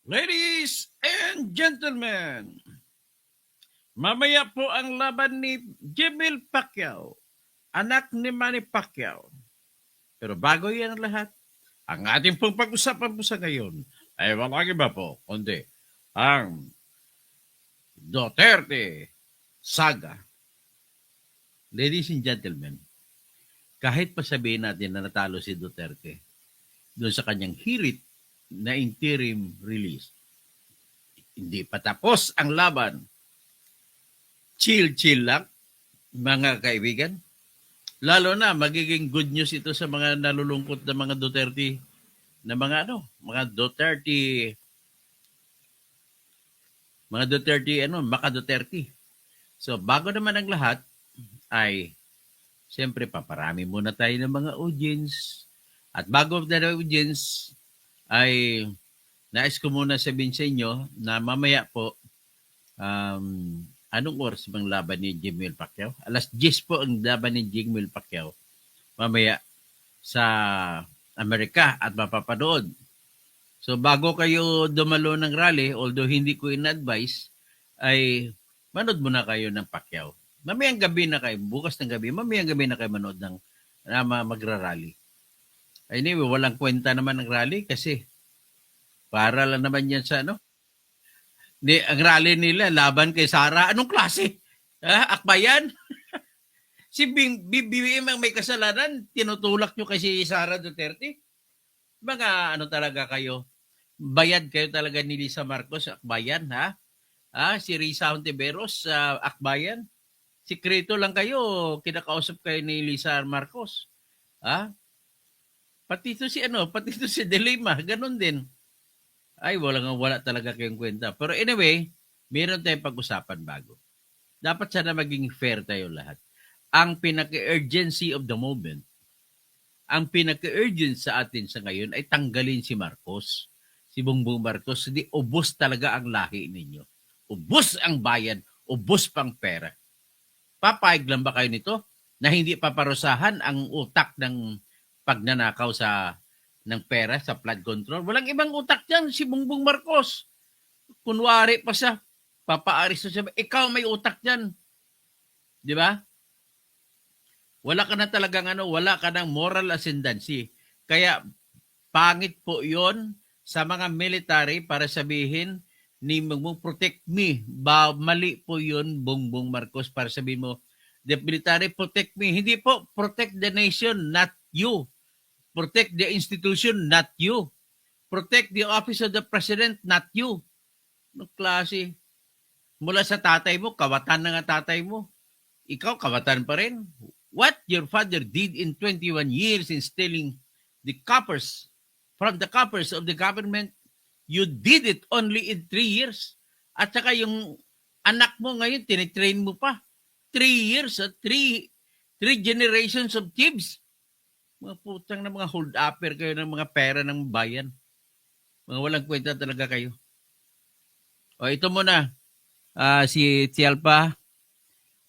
Ladies and gentlemen, mamaya po ang laban ni Jimmy Pacquiao, anak ni Manny Pacquiao. Pero bago yan ang lahat, ang ating pong pag-usapan po sa ngayon ay walang iba po, kundi ang Duterte saga. Ladies and gentlemen, kahit pa sabihin natin na natalo si Duterte doon sa kanyang hirit na interim release, hindi pa tapos ang laban. Chill-chill lang, mga kaibigan. Lalo na, magiging good news ito sa mga nalulungkot na mga Duterte, na mga Maka Duterte. So, bago naman ang lahat, ay, siyempre, paparami muna tayo ng mga audience. At bago na audience, ay, nais ko muna sabihin sa inyo na mamaya po, anong oras bang laban ni Jimmy Pacquiao? Alas 10 po ang laban ni Jimmy Pacquiao. Mamaya sa Amerika at mapapanood. So bago kayo dumalo ng rally, although hindi ko in-advise, ay manood muna kayo ng Pacquiao. Mamayang gabi na kayo, bukas ng gabi, mamayang gabi na kayo manood ng magra-rally. Anyway, walang kwenta naman ng rally kasi para lang naman yan sa ang rally nila, laban kay Sara. Anong klase? Akbayan? Si BBM ang may kasalanan, tinutulak nyo kay si Sara Duterte? Mga talaga kayo? Bayad kayo talaga ni Lisa Marcos, akbayan, ha? Si Risa Hontiveros, akbayan? Sikreto lang kayo, kinakausap kayo ni Lisa Marcos. Pati to si Delima, ganun din. Ay, wala talaga kayong kwenta. Pero anyway, meron tayong pag-usapan bago. Dapat sana maging fair tayo lahat. Ang pinaka-urgency of the moment, ang pinaka-urgent sa atin sa ngayon ay tanggalin si Marcos. Si Bongbong Marcos, hindi ubos talaga ang lahi ninyo. Ubos ang bayan, ubos pang pera. Papayag lang ba kayo nito na hindi paparusahan ang utak ng pagnanakaw ng pera sa flood control? Walang ibang utak dyan, si Bongbong Marcos. Kunwari pa siya, papaaris siya, ikaw may utak dyan. Di ba? Wala ka na talagang wala ka ng moral ascendancy. Kaya pangit po yon sa mga military para sabihin ni protect me. Mali po yun, Bongbong Marcos, para sabihin mo, the military protect me. Hindi po, protect the nation, not you. Protect the institution, not you. Protect the office of the president, not you. Anong klase? Mula sa tatay mo, kawatan na nga tatay mo. Ikaw, kawatan pa rin. What your father did in 21 years in stealing the coppers from the coppers of the government, you did it only in 3 years. At saka yung anak mo ngayon, tinitrain mo pa. 3 years, 3 generations of thieves. Mga putang na mga hold-upper kayo ng mga pera ng bayan. Mga walang kwenta talaga kayo. O ito muna, si Tialpa.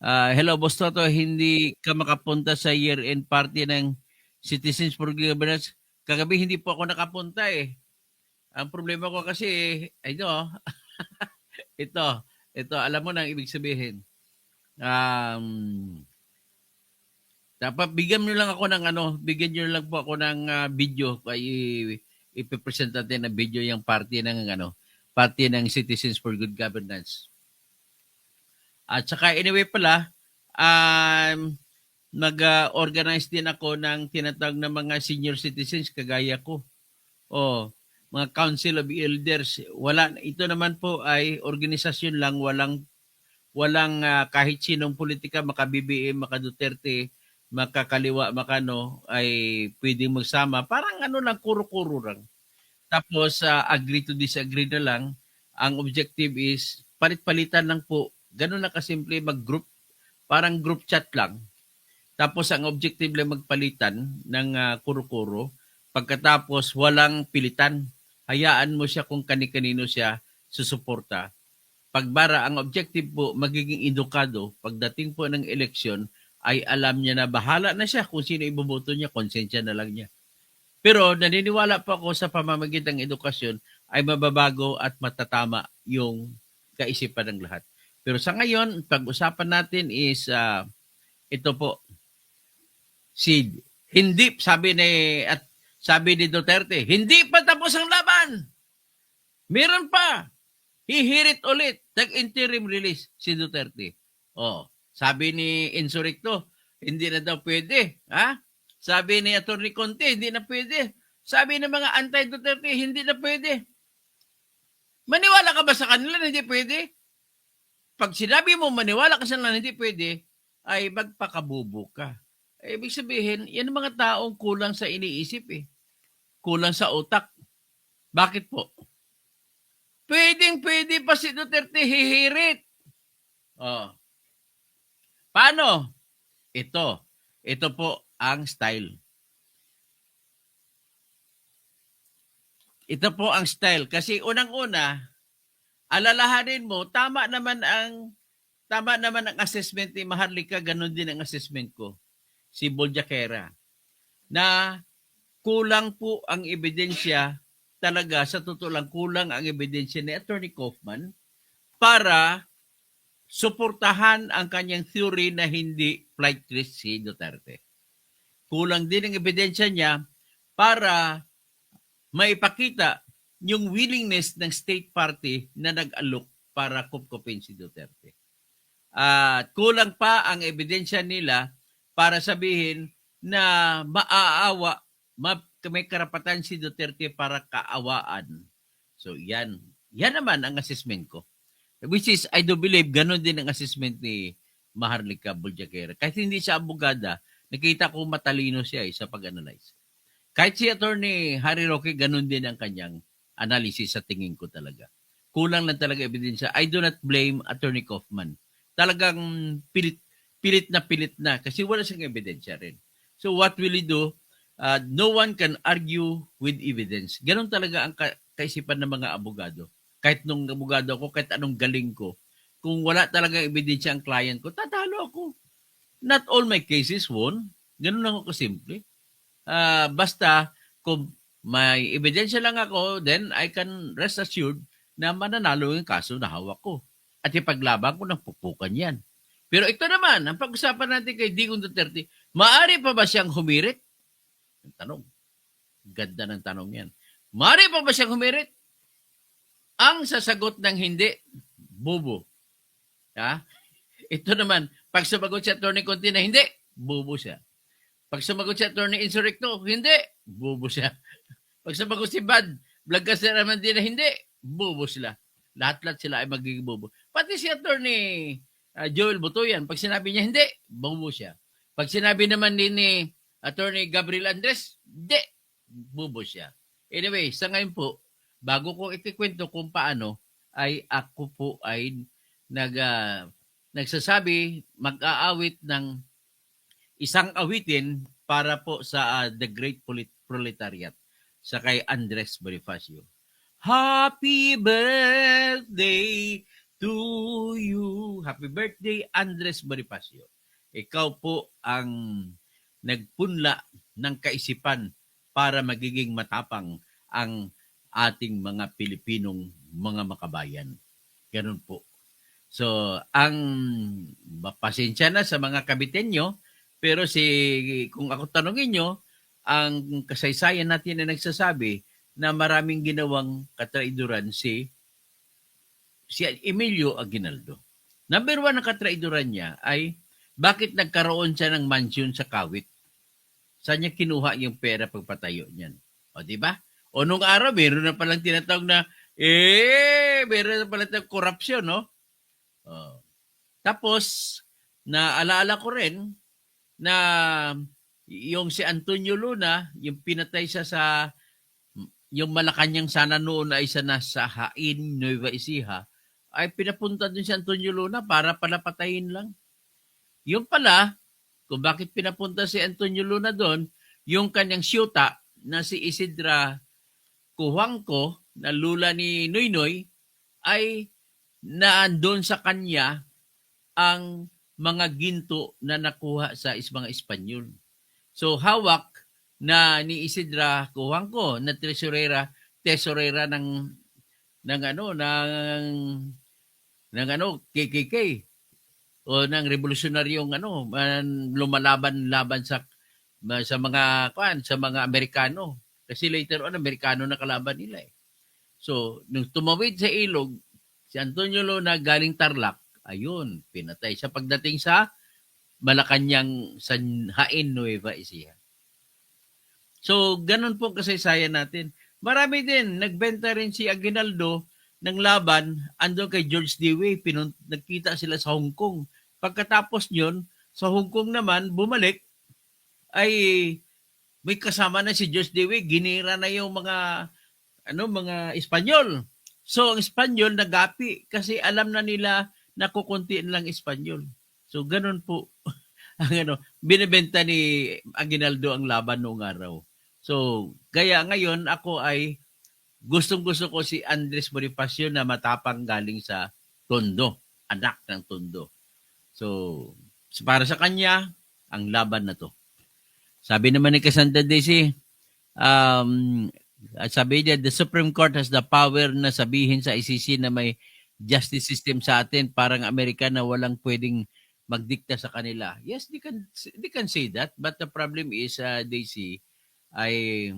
Hello, Boss Toto. Hindi ka makapunta sa year-end party ng Citizens for Governance. Kagabi hindi po ako nakapunta eh. Ang problema ko kasi, ito, alam mo na ang ibig sabihin. Dapat bigyan niyo lang po ako ng video. Ipipresent natin na video yung party ng Citizens for Good Governance. At saka anyway pala, nag-organize din ako ng tinatawag na mga senior citizens kagaya ko. Mga Council of Elders. Ito naman po ay organisasyon lang, walang kahit sinong politika, maka-BBM, maka-Duterte, makakaliwa, ay pwedeng magsama. Parang lang, kuro-kuro lang. Tapos, agree to disagree na lang. Ang objective is, palit-palitan lang po. Ganun na kasimple mag-group. Parang group chat lang. Tapos, ang objective lang magpalitan ng kuro-kuro. Pagkatapos, walang pilitan. Hayaan mo siya kung kani-kanino siya susuporta. Pagbara, ang objective po, magiging edukado. Pagdating po ng eleksyon, ay alam niya na bahala na siya kung sino iboboto niya, konsensya na lang niya. Pero naniniwala po ako sa pamamagitan ng edukasyon ay mababago at matatama yung kaisipan ng lahat. Pero sa ngayon, pag-usapan natin is ito po, si hindi sabi ni Duterte, hindi pa tapos ang laban. Meron pa. Hihirit ulit. Nag-interim release si Duterte. Oh, sabi ni Insurrecto, hindi na daw pwede. Ha? Sabi ni Atty. Conte, hindi na pwede. Sabi ng mga anti-Duterte, hindi na pwede. Maniwala ka ba sa kanila na hindi pwede? Pag sinabi mo maniwala ka sa kanila na hindi pwede, ay magpakabubo ka. Ibig sabihin, yan ang mga taong kulang sa iniisip eh. Kulang sa utak. Bakit po? Pwedeng-pwede pa si Duterte hihirit. Oh. Paano? Ito po ang style. Ito po ang style. Kasi unang-una, alalahanin mo, tama naman ang assessment ni Maharlika, ganun din ang assessment ko. Si Boljakera. Na kulang po ang ebidensya talaga, sa totoo lang, kulang ang ebidensya ni Atty. Kaufman para suportahan ang kanyang theory na hindi flight risk si Duterte. Kulang din ang ebidensya niya para maipakita yung willingness ng state party na nag-alok para kupkupin si Duterte. At kulang pa ang ebidensya nila para sabihin na maaawa, may karapatan si Duterte para kaawaan. So yan naman ang assessment ko. Which is, I do believe, ganun din ang assessment ni Maharlika Boljakera. Kahit hindi siya abogada, nakita ko matalino siya sa pag-analyze. Kahit si Atty. Harry Roque, ganun din ang kanyang analysis sa tingin ko talaga. Kulang lang talaga ebidensya. I do not blame Atty. Kaufman. Talagang pilit na kasi wala siyang ebidensya rin. So what will he do? No one can argue with evidence. Ganun talaga ang kaisipan ng mga abogado. Kahit nung abogado ako, kahit anong galing ko, kung wala talaga ebidensya ang client ko, tatalo ako. Not all my cases won. Ganun lang ako simple. Basta, kung may ebidensya lang ako, then I can rest assured na mananalo yung kaso na hawak ko. At ipaglaban ko ng pupukan yan. Pero ito naman, ang pag-usapan natin kay Digong Duterte, maaari pa ba siyang humirit? Ang tanong. Ganda ng tanong yan. Maaari pa ba siyang humirit? Ang sasagot ng hindi, bobo. Ha? Ito naman, pag sumagot si Atty. Conte na hindi, bobo siya. Pag sumagot si Atty. Insurrecto, hindi, bobo siya. Pag sumagot si Bad, Blagkas naman din na hindi, bobo sila. Lahat-lahat sila ay magiging bobo. Pati si Atty. Joel Butoyan, pag sinabi niya hindi, bobo siya. Pag sinabi naman ni Atty. Gabriel Andres, hindi, bobo siya. Anyway, sa ngayon po, bago ko ikikwento kung paano, ay ako po ay nagsasabi, mag-aawit ng isang awitin para po sa The Great Proletariat sa kay Andres Bonifacio. Happy birthday to you. Happy birthday, Andres Bonifacio. Ikaw po ang nagpunla ng kaisipan para magiging matapang ang ating mga Pilipinong mga makabayan. Ganun po. So, ang pasensya na sa mga Kabitenyo, pero kung ako tanongin nyo, ang kasaysayan natin na nagsasabi na maraming ginawang katraiduran si Emilio Aguinaldo. Number 1 na katraiduran niya ay bakit nagkaroon siya ng mansion sa Kawit? Saan niya kinuha yung pera pagpatayo niyan? O, di ba? O nung araw, meron na palang tinatawag na, meron na palang corruption, no? Tapos, naalaala ko rin na yung si Antonio Luna, yung pinatay siya sa, yung Malacanang sana noon ay isa na sa Hain, Nueva Ecija, ay pinapunta din si Antonio Luna para pala patayin lang. Yung pala, kung bakit pinapunta si Antonio Luna doon, yung kanyang siyuta na si Isidra Kuwangko, na lula ni Noynoy, ay naandun sa kanya ang mga ginto na nakuha sa mga Espanyol. So hawak na ni Isidra Cuangco na tesorera ng KKK o ng revolusyonaryong lumalaban-laban sa mga Amerikano. Kasi later on Amerikano na kalaban nila eh. So, nung tumawid sa ilog, si Antonio Luna galing Tarlac, ayun, pinatay siya pagdating sa Malacanang sa Hain, Nueva Ecija. So, ganun po kasaysayan natin. Marami din, nagbenta rin si Aguinaldo ng laban, andun kay George Dewey, nagkita sila sa Hong Kong. Pagkatapos nyon, sa Hong Kong naman, bumalik, ay may kasama na si George Dewey, ginira na yung mga Espanyol. So, ang Espanyol nagapi kasi alam na nila na kukunti lang Espanyol. So, ganun po ang binibenta ni Aguinaldo ang laban noong araw. So, kaya ngayon ako ay gustong-gusto ko si Andres Bonifacio na matapang galing sa Tondo, anak ng Tondo. So, para sa kanya, ang laban na to. Sabi naman ni Cassandra Daisy, sabi niya, the Supreme Court has the power na sabihin sa ICC na may justice system sa atin, parang Amerika na walang pwedeng magdikta sa kanila. Yes, they can say that, but the problem is, Daisy, ay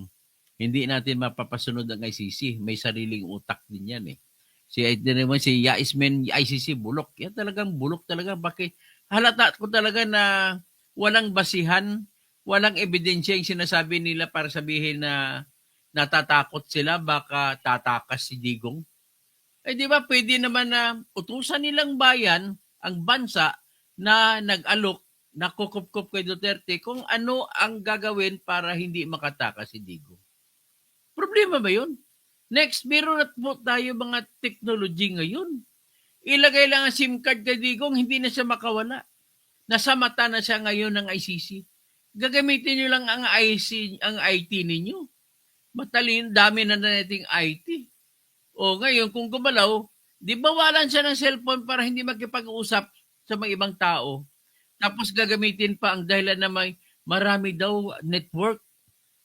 hindi natin mapapasunod ang ICC. May sariling utak din yan eh. Si Yaismen, ICC, bulok. Yan talagang bulok talaga. Bakit? Halata ko talaga na walang basihan, walang ebidensya yung sinasabi nila para sabihin na natatakot sila, baka tatakas si Digong. Eh di ba pwede naman na utusan nilang bayan, ang bansa, na nag-alok, nakukup-kup kay Duterte kung ano ang gagawin para hindi makatakas si Digong. Problema ba yun? Next, meron na po tayo mga technology ngayon. Ilagay lang ang SIM card kay Digong, hindi na siya makawala. Nasa mata na siya ngayon ng ICC. Gagamitin nyo lang ang IT ninyo. Matalin, dami na nating IT. O ngayon, kung gumalaw, di bawalan siya ng cellphone para hindi makipag-usap sa mga ibang tao. Tapos gagamitin pa ang dahilan na marami daw network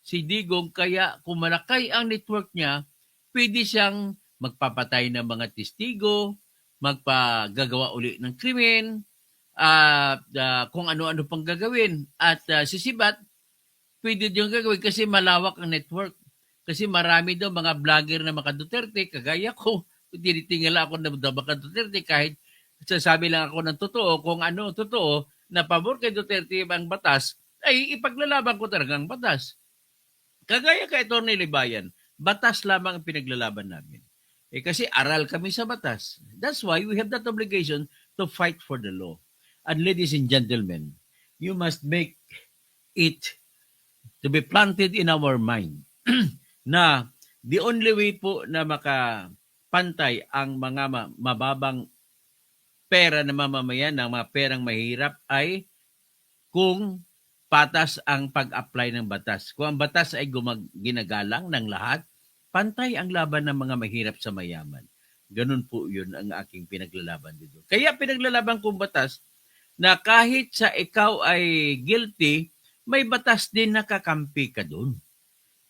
si Digong, kaya kung malakay ang network niya, pwede siyang magpapatay ng mga testigo, magpagagawa uli ng krimen, kung ano-ano pang gagawin. At si Sibat, pwede yung gagawin kasi malawak ang network. Kasi marami daw mga vlogger na maka Duterte, kagaya ko, tinitingala ako na maka Duterte kahit sasabi lang ako ng totoo, kung ano totoo, na pabor kay Duterte ang batas, ay ipaglalaban ko talaga ang batas. Kagaya kay Atty. Libayan, batas lamang ang pinaglalaban namin. Kasi aral kami sa batas. That's why we have that obligation to fight for the law. And ladies and gentlemen, you must make it to be planted in our mind na the only way po na makapantay ang mga mababang pera na mamamayan ng mga perang mahirap ay kung patas ang pag-apply ng batas. Kung ang batas ay ginagalang ng lahat, pantay ang laban ng mga mahirap sa mayaman. Ganun po yun ang aking pinaglalaban dito. Kaya pinaglalaban kong batas na kahit sa ikaw ay guilty, may batas din nakakampi ka doon.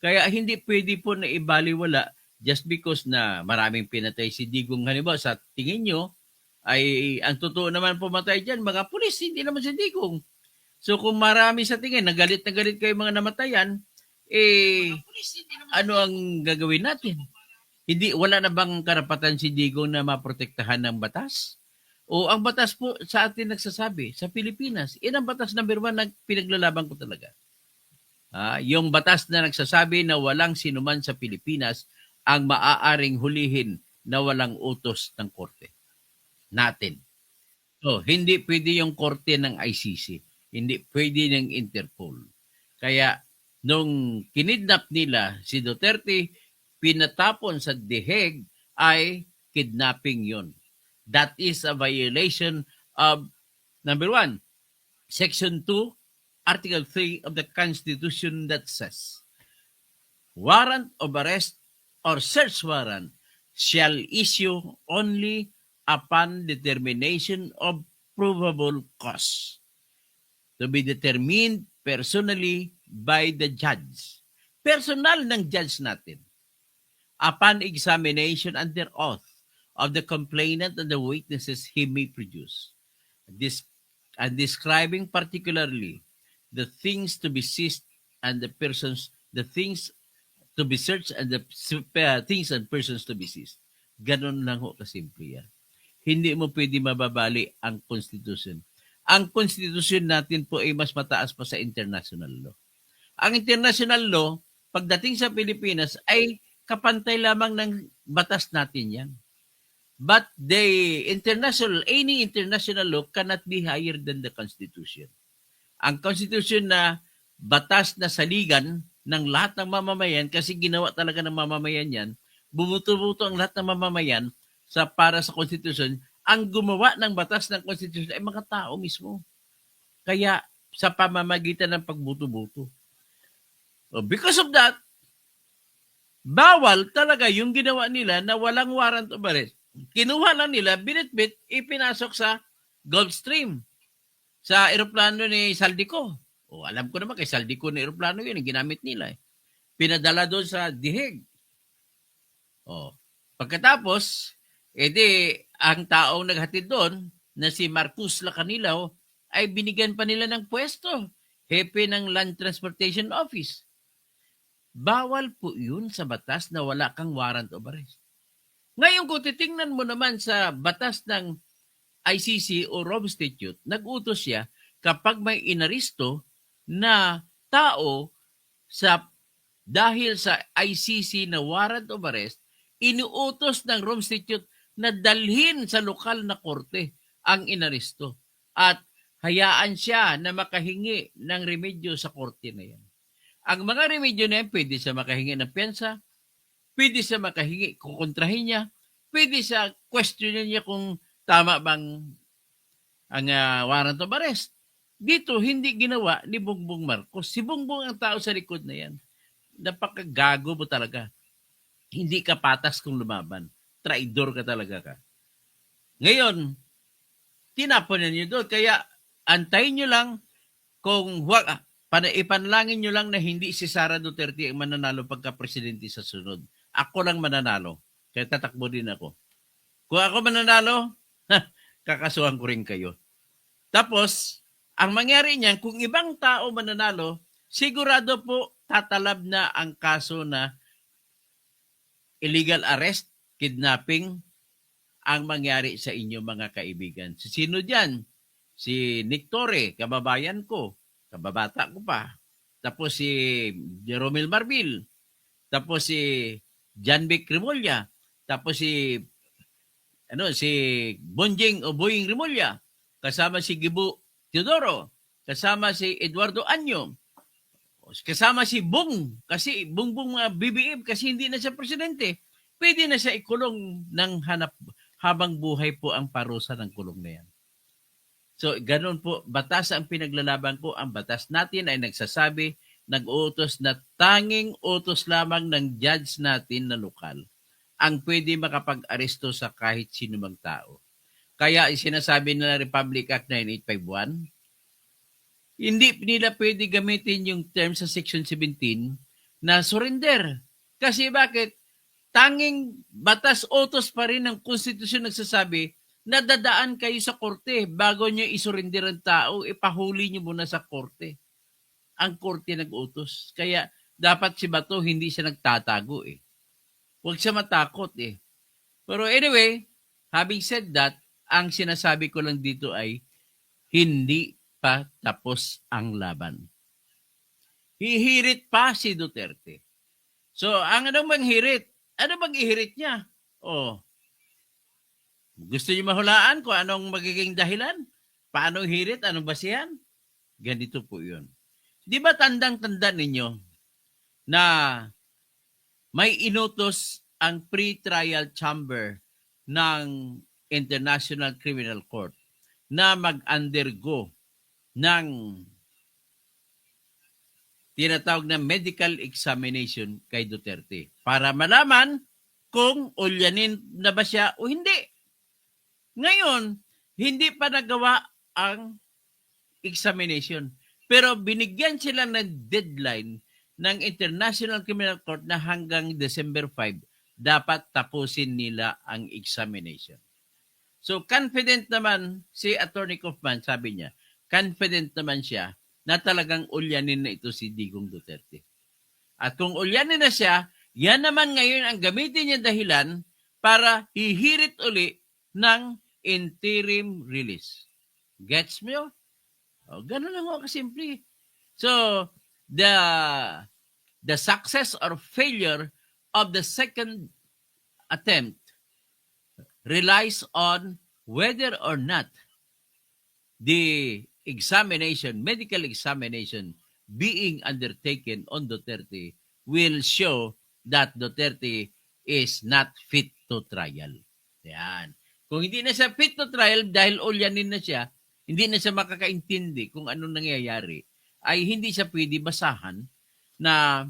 Kaya hindi pwede po na ibaliwala just because na maraming pinatay si Digong. Halimbawa, sa tingin nyo, ay ang totoo naman pumatay dyan, mga pulis, hindi naman si Digong. So kung marami sa tingin, nagalit kayo mga namatayan, ano ang gagawin natin? Wala na bang karapatan si Digong na maprotektahan ng batas? O ang batas po sa atin nagsasabi, sa Pilipinas, ang batas number 1 na pinaglalaban ko talaga. Yung batas na nagsasabi na walang sinuman sa Pilipinas ang maaaring hulihin na walang utos ng korte natin. So, hindi pwede yung korte ng ICC. Hindi pwede ng Interpol. Kaya, nung kinidnap nila si Duterte, pinatapon sa The Hague ay kidnapping yon. That is a violation of, number 1, Section 2, Article 3 of the Constitution that says, warrant of arrest or search warrant shall issue only upon determination of provable cause to be determined personally by the judge. Personal ng judge natin. Upon examination under oath of the complainant and the witnesses he may produce. This and describing particularly the things to be seized and the things to be searched and the things and persons to be seized. Ganon lang ho kasimple yan. Hindi mo pwede mababali ang Constitution. Ang Constitution natin po ay mas mataas pa sa international law. Ang international law, pagdating sa Pilipinas, ay kapantay lamang ng batas natin yan. But any international law cannot be higher than the Constitution. Ang Constitution na batas na saligan ng lahat ng mamamayan, kasi ginawa talaga ng mamamayan yan, bumuto-buto ang lahat ng mamamayan para sa Constitution, ang gumawa ng batas ng Constitution ay mga tao mismo. Kaya sa pamamagitan ng pagbuto-buto. Because of that, bawal talaga yung ginawa nila na walang warrant of arrest. Kinuha lang nila, binitbit, ipinasok sa Gulfstream, sa eroplano ni Saldico. Alam ko naman kay Saldico na eroplano yun, ang ginamit nila. Pinadala doon sa Diheg. Pagkatapos, ang taong naghatid doon, na si Marcus Lacanilaw, ay binigyan pa nila ng pwesto. Hepe ng Land Transportation Office. Bawal po yun sa batas na wala kang warrant of arrest. Ngayon kung titingnan mo naman sa batas ng ICC o Rome Statute, nag-utos siya kapag may inaristo na tao dahil sa ICC na warrant of arrest, inuutos ng Rome Statute na dalhin sa lokal na korte ang inaristo at hayaan siya na makahingi ng remedyo sa korte na yan. Ang mga remedyo na yan, pwede siya makahingi ng pensa, pwede siya makahingi, kukontrahin niya, pwede siya questionin niya kung tama bang ang warrant of arrest. Dito, hindi ginawa ni Bongbong Marcos. Si Bongbong ang tao sa likod na yan. Napakagago mo talaga. Hindi ka patas kung lumaban. Traidor ka talaga ka. Ngayon, tinapon na niyo doon. Kaya, antayin niyo lang kung ipanalangin nyo lang na hindi si Sara Duterte ang mananalo pagka-presidente sa sunod. Ako lang mananalo. Kaya tatakbo din ako. Kung ako mananalo, kakasuhan ko rin kayo. Tapos, ang mangyari niyan, kung ibang tao mananalo, sigurado po tatalab na ang kaso na illegal arrest, kidnapping, ang mangyari sa inyo mga kaibigan. Sino dyan? Si Nick Torre, kababayan ko. Kababata ko pa. Tapos si Jeromel Marbil. Tapos si John Vic Remulla. Tapos si Bonjing o Boying Remulla. Kasama si Gibu Teodoro. Kasama si Eduardo Anyo. Kasama si Bong. Kasi Bongbong BBM kasi hindi na siya presidente. Pwede na siya ikulong ng habang buhay po ang parusa ng kulong na yan. So, ganun po, batas ang pinaglalaban ko. Ang batas natin ay nagsasabi, nag-uutos na tanging utos lamang ng judge natin na lokal ang pwede makapag-aresto sa kahit sino mang tao. Kaya sinasabi nila Republic Act 9851, hindi nila pwede gamitin yung term sa Section 17 na surrender. Kasi bakit? Tanging batas utos pa rin ng konstitusyon nagsasabi nadadaan kayo sa korte bago nyo isurrender ang tao, ipahuli nyo muna sa korte. Ang korte nag-utos. Kaya dapat si Bato hindi siya nagtatago eh. Huwag siya matakot eh. Pero anyway, having said that, ang sinasabi ko lang dito ay hindi pa tapos ang laban. Hihirit pa si Duterte. So, ang anong bang hirit? Ano bang ihirit niya? Gusto niyo mahulaan kung anong magiging dahilan? Paano hirit? Anong basihan? Ganito po yun. Di ba tandang-tanda ninyo na may inutos ang pre-trial chamber ng International Criminal Court na mag-undergo ng tinatawag na medical examination kay Duterte para malaman kung ulyanin na ba siya o hindi. Ngayon, hindi pa nagawa ang examination. Pero binigyan sila ng deadline ng International Criminal Court na hanggang December 5, dapat tapusin nila ang examination. So confident naman si Attorney Kaufman, sabi niya, confident naman siya na talagang ulyanin na ito si Digong Duterte. At kung ulyanin na siya, yan naman ngayon ang gamitin niya dahilan para hihirit uli ng interim release. Gets mo? O, ganun lang ako kasimple. So, the success or failure of the second attempt relies on whether or not the examination, medical examination being undertaken on Duterte will show that Duterte is not fit to trial. Yan. Kung hindi na siya fit to trial dahil ulyanin na siya, hindi na siya makakaintindi kung anong nangyayari, ay hindi siya pwede basahan na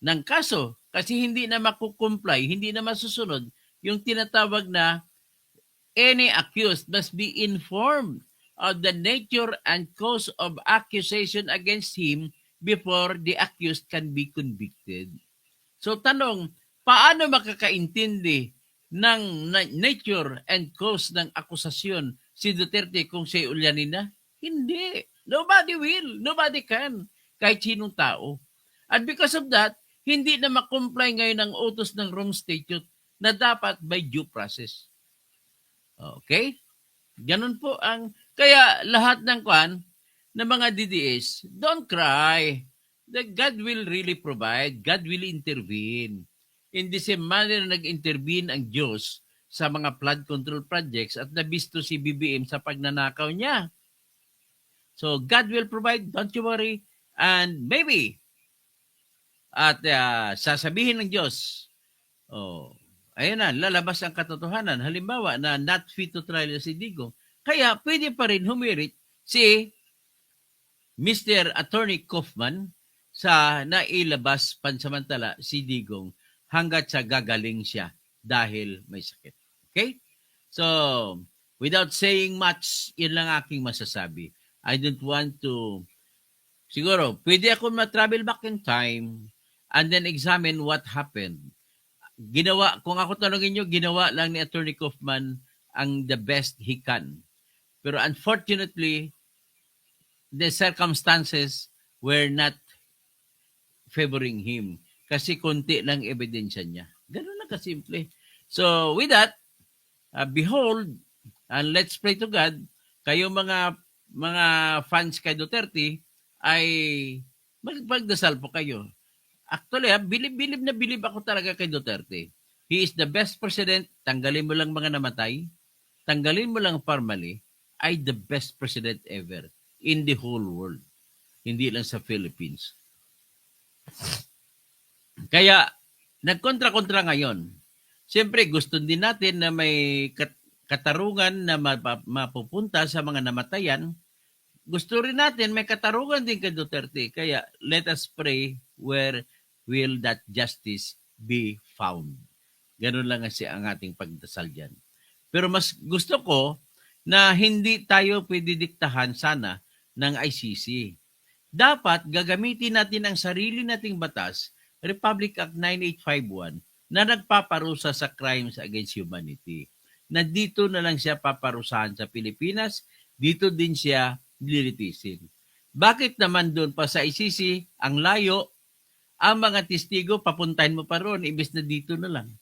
ng kaso kasi hindi na makukomply, hindi na masusunod yung tinatawag na any accused must be informed of the nature and cause of accusation against him before the accused can be convicted. So tanong, paano makakaintindi ng nature and cause ng akusasyon si Duterte kung siya ulyanin na? Hindi. Nobody will. Nobody can. Kahit sinong tao. And because of that, hindi na makomply ngayon ang utos ng Rome Statute na dapat by due process. Okay? Ganun po ang, kaya lahat ng mga DDS, don't cry. That God will really provide. God will intervene. In the same manner na nag-intervene ang Diyos sa mga flood control projects at nabisto si BBM sa pagnanakaw niya. So God will provide, don't you worry. And maybe, at sasabihin ng Diyos, ayun na, lalabas ang katotohanan. Halimbawa na not fit to trial si Digong. Kaya pwede pa rin humirit si Mr. Attorney Kaufman sa nailabas pansamantala si Digong hanggat sa gagaling siya dahil may sakit. Okay? So, without saying much, yun lang aking masasabi. I don't want to, siguro, pwede ako ma-travel back in time and then examine what happened. Kung ako tanongin nyo, ginawa lang ni Attorney Kaufman ang the best he can. Pero unfortunately, the circumstances were not favoring him kasi konti lang ebidensya niya. Ganun lang kasimple. So with that, behold, and let's pray to God, kayo mga fans kay Duterte ay magdasal po kayo. Actually, bilib ako talaga kay Duterte. He is the best president. Tanggalin mo lang mga namatay. Tanggalin mo lang formally. Ay the best president ever in the whole world. Hindi lang sa Philippines. Kaya, nagkontra-kontra ngayon. Siyempre, gusto din natin na may katarungan na mapupunta sa mga namatayan. Gusto rin natin may katarungan din kay Duterte. Kaya, let us pray where will that justice be found. Ganun lang kasi ang ating pagdasal dyan. Pero mas gusto ko na hindi tayo pwede diktahan sana ng ICC. Dapat gagamitin natin ang sarili nating batas, Republic Act 9851, na nagpaparusa sa crimes against humanity. Na dito na lang siya paparusahan sa Pilipinas, dito din siya lilitisin. Bakit naman doon pa sa ICC, ang layo, ang mga testigo, papuntahin mo pa roon, ibis na dito na lang.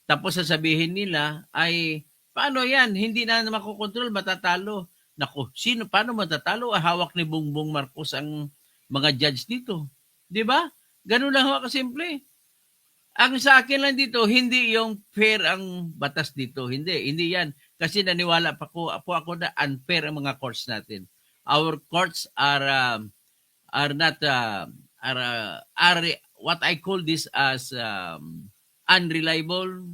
Tapos sasabihin nila ay, paano yan? Hindi na makokontrol, matatalo. Naku, paano matatalo? Hawak ni Bongbong Marcos ang mga judge dito. Di ba? Ganun lang ako kasimple. Ang sa akin lang dito, hindi yung fair ang batas dito. Hindi yan. Kasi naniwala pa ako na unfair ang mga courts natin. Our courts are not what I call this as unreliable,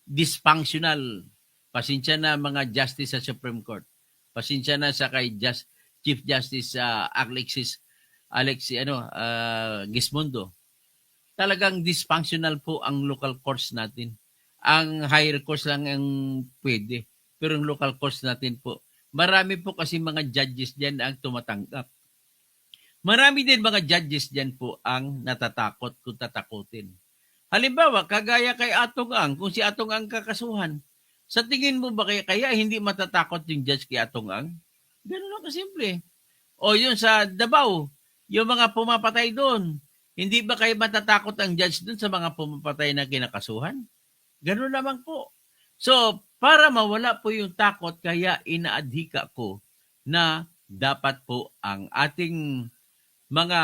dysfunctional. Pasensya na mga justice sa Supreme Court. Pasensya na sa kay Chief Justice Gismondo. Talagang dysfunctional po ang local courts natin. Ang higher courts lang ang pwede. Pero ang local courts natin po, marami po kasi mga judges diyan ang tumatanggap. Marami din mga judges dyan po ang natatakot kung tatakutin. Halimbawa, kagaya kay Atong Ang, kung si Atong Ang kakasuhan, sa tingin mo ba kaya hindi matatakot yung judge kay Atong Ang? Ganun lang kasimple. O yun sa Davao, yung mga pumapatay doon, hindi ba kayo matatakot ang judge doon sa mga pumapatay na kinakasuhan? Ganun naman po. So, para mawala po yung takot, kaya inaadhika ko na dapat po ang ating mga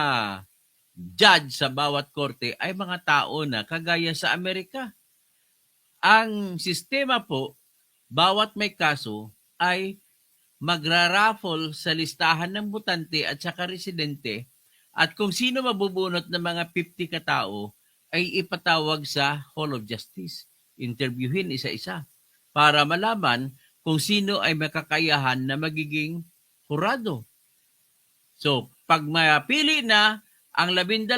judge sa bawat korte ay mga tao na kagaya sa Amerika. Ang sistema po, bawat may kaso ay magraraffle sa listahan ng butante at saka residente at kung sino mabubunot ng mga 50 katao ay ipatawag sa Hall of Justice. Interviewin isa-isa para malaman kung sino ay makakayahan na magiging hurado. So, pag mapili na ang 12,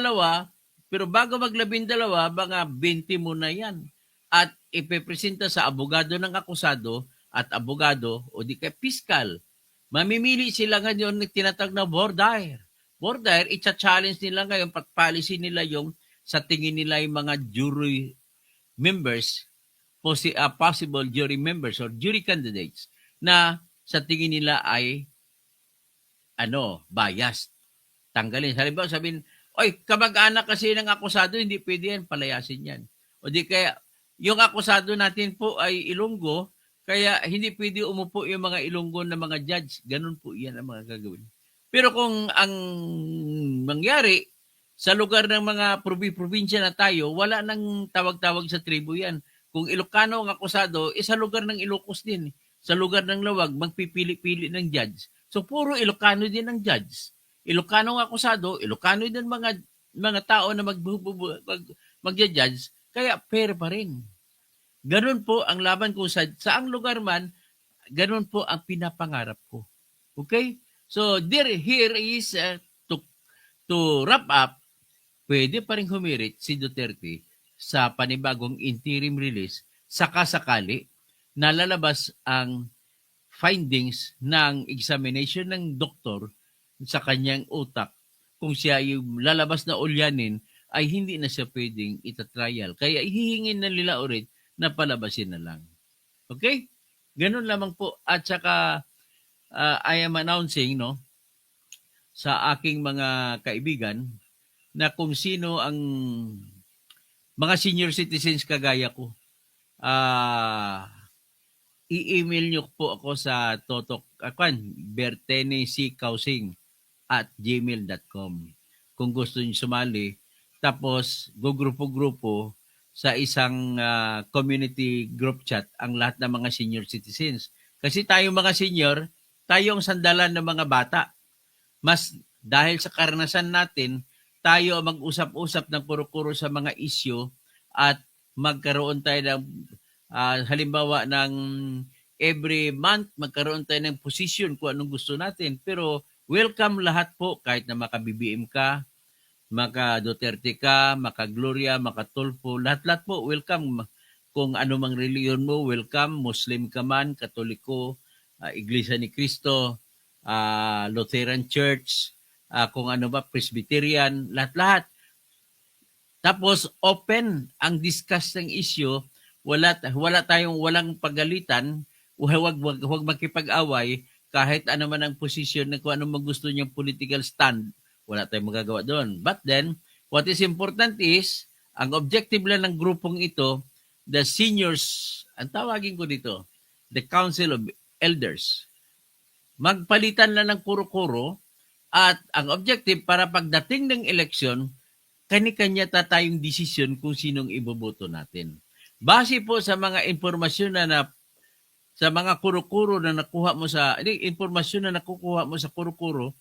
pero bago mag-12, mga 20 muna yan. At ipepresenta sa abogado ng akusado at abogado o di kay piskal. Mamimili sila ngayon ng tinatag na voir dire. Voir dire, itcha-challenge nila ngayon, pat-policy nila yung sa tingin nila yung mga jury members, possible jury members or jury candidates na sa tingin nila ay biased. Tanggalin. Halimbawa, sabihin, oy, kamag-anak kasi ng akusado, hindi pwede yan, palayasin yan. O di kaya, yung akusado natin po ay Ilonggo, kaya hindi pwede umupo yung mga Ilonggo na mga judge. Ganun po yan ang mga gagawin. Pero kung ang mangyari, sa lugar ng mga probinsya na tayo, wala nang tawag-tawag sa tribo yan. Kung Ilocano ang akusado, sa lugar ng Ilocos din. Sa lugar ng Lawag, magpipili-pili ng judge. So, puro Ilocano din ang judge. Ilocano ang akusado, Ilocano din mga tao na magja-judge, kaya fair pa rin. Ganun po ang laban kung saang lugar man, ganun po ang pinapangarap ko. Okay? So, here is to wrap up, pwede pa rin humirit si Duterte sa panibagong interim release sakasakali na lalabas ang findings ng examination ng doktor sa kanyang utak. Kung siya yung lalabas na ulyanin, ay hindi na siya pwedeng itatrial. Kaya ihihingin na nila ulit na palabasin na lang. Okay? Ganun lamang po. At saka, I am announcing sa aking mga kaibigan na kung sino ang mga senior citizens kagaya ko, i-email nyo po ako sa berteneCkausing@gmail.com kung gusto nyo sumali. Tapos, gugrupo-grupo sa isang community group chat ang lahat ng mga senior citizens. Kasi tayo mga senior, tayo ang sandalan ng mga bata. Mas dahil sa karanasan natin, tayo mag-usap-usap ng kuro-kuro sa mga issue at magkaroon tayo ng halimbawa ng every month, magkaroon tayo ng position kung anong gusto natin. Pero welcome lahat po, kahit na maka-BBM ka, maka-Duterte ka, maka-Gloria, maka-Tulfo, lahat-lahat po, welcome. Kung ano mang reliyon mo, welcome. Muslim ka man, Katoliko, Iglesia ni Cristo, Lutheran Church, kung ano ba, Presbyterian, lahat-lahat. Tapos, open ang discuss ng issue. Walang pagalitan, huwag makipag-away kahit ano man ang posisyon na kung ano man gusto niyang political stand, wala tayong magagawa doon. But then, what is important is, ang objective lang ng grupong ito, the seniors, ang tawagin ko dito, the Council of Elders, magpalitan lang ng kuro-kuro at ang objective para pagdating ng eleksyon, kani-kanya tayong desisyon kung sinong iboboto natin. Base po sa mga impormasyon sa mga kuro-kuro na nakuha mo impormasyon na nakukuha mo sa kuro-kuro,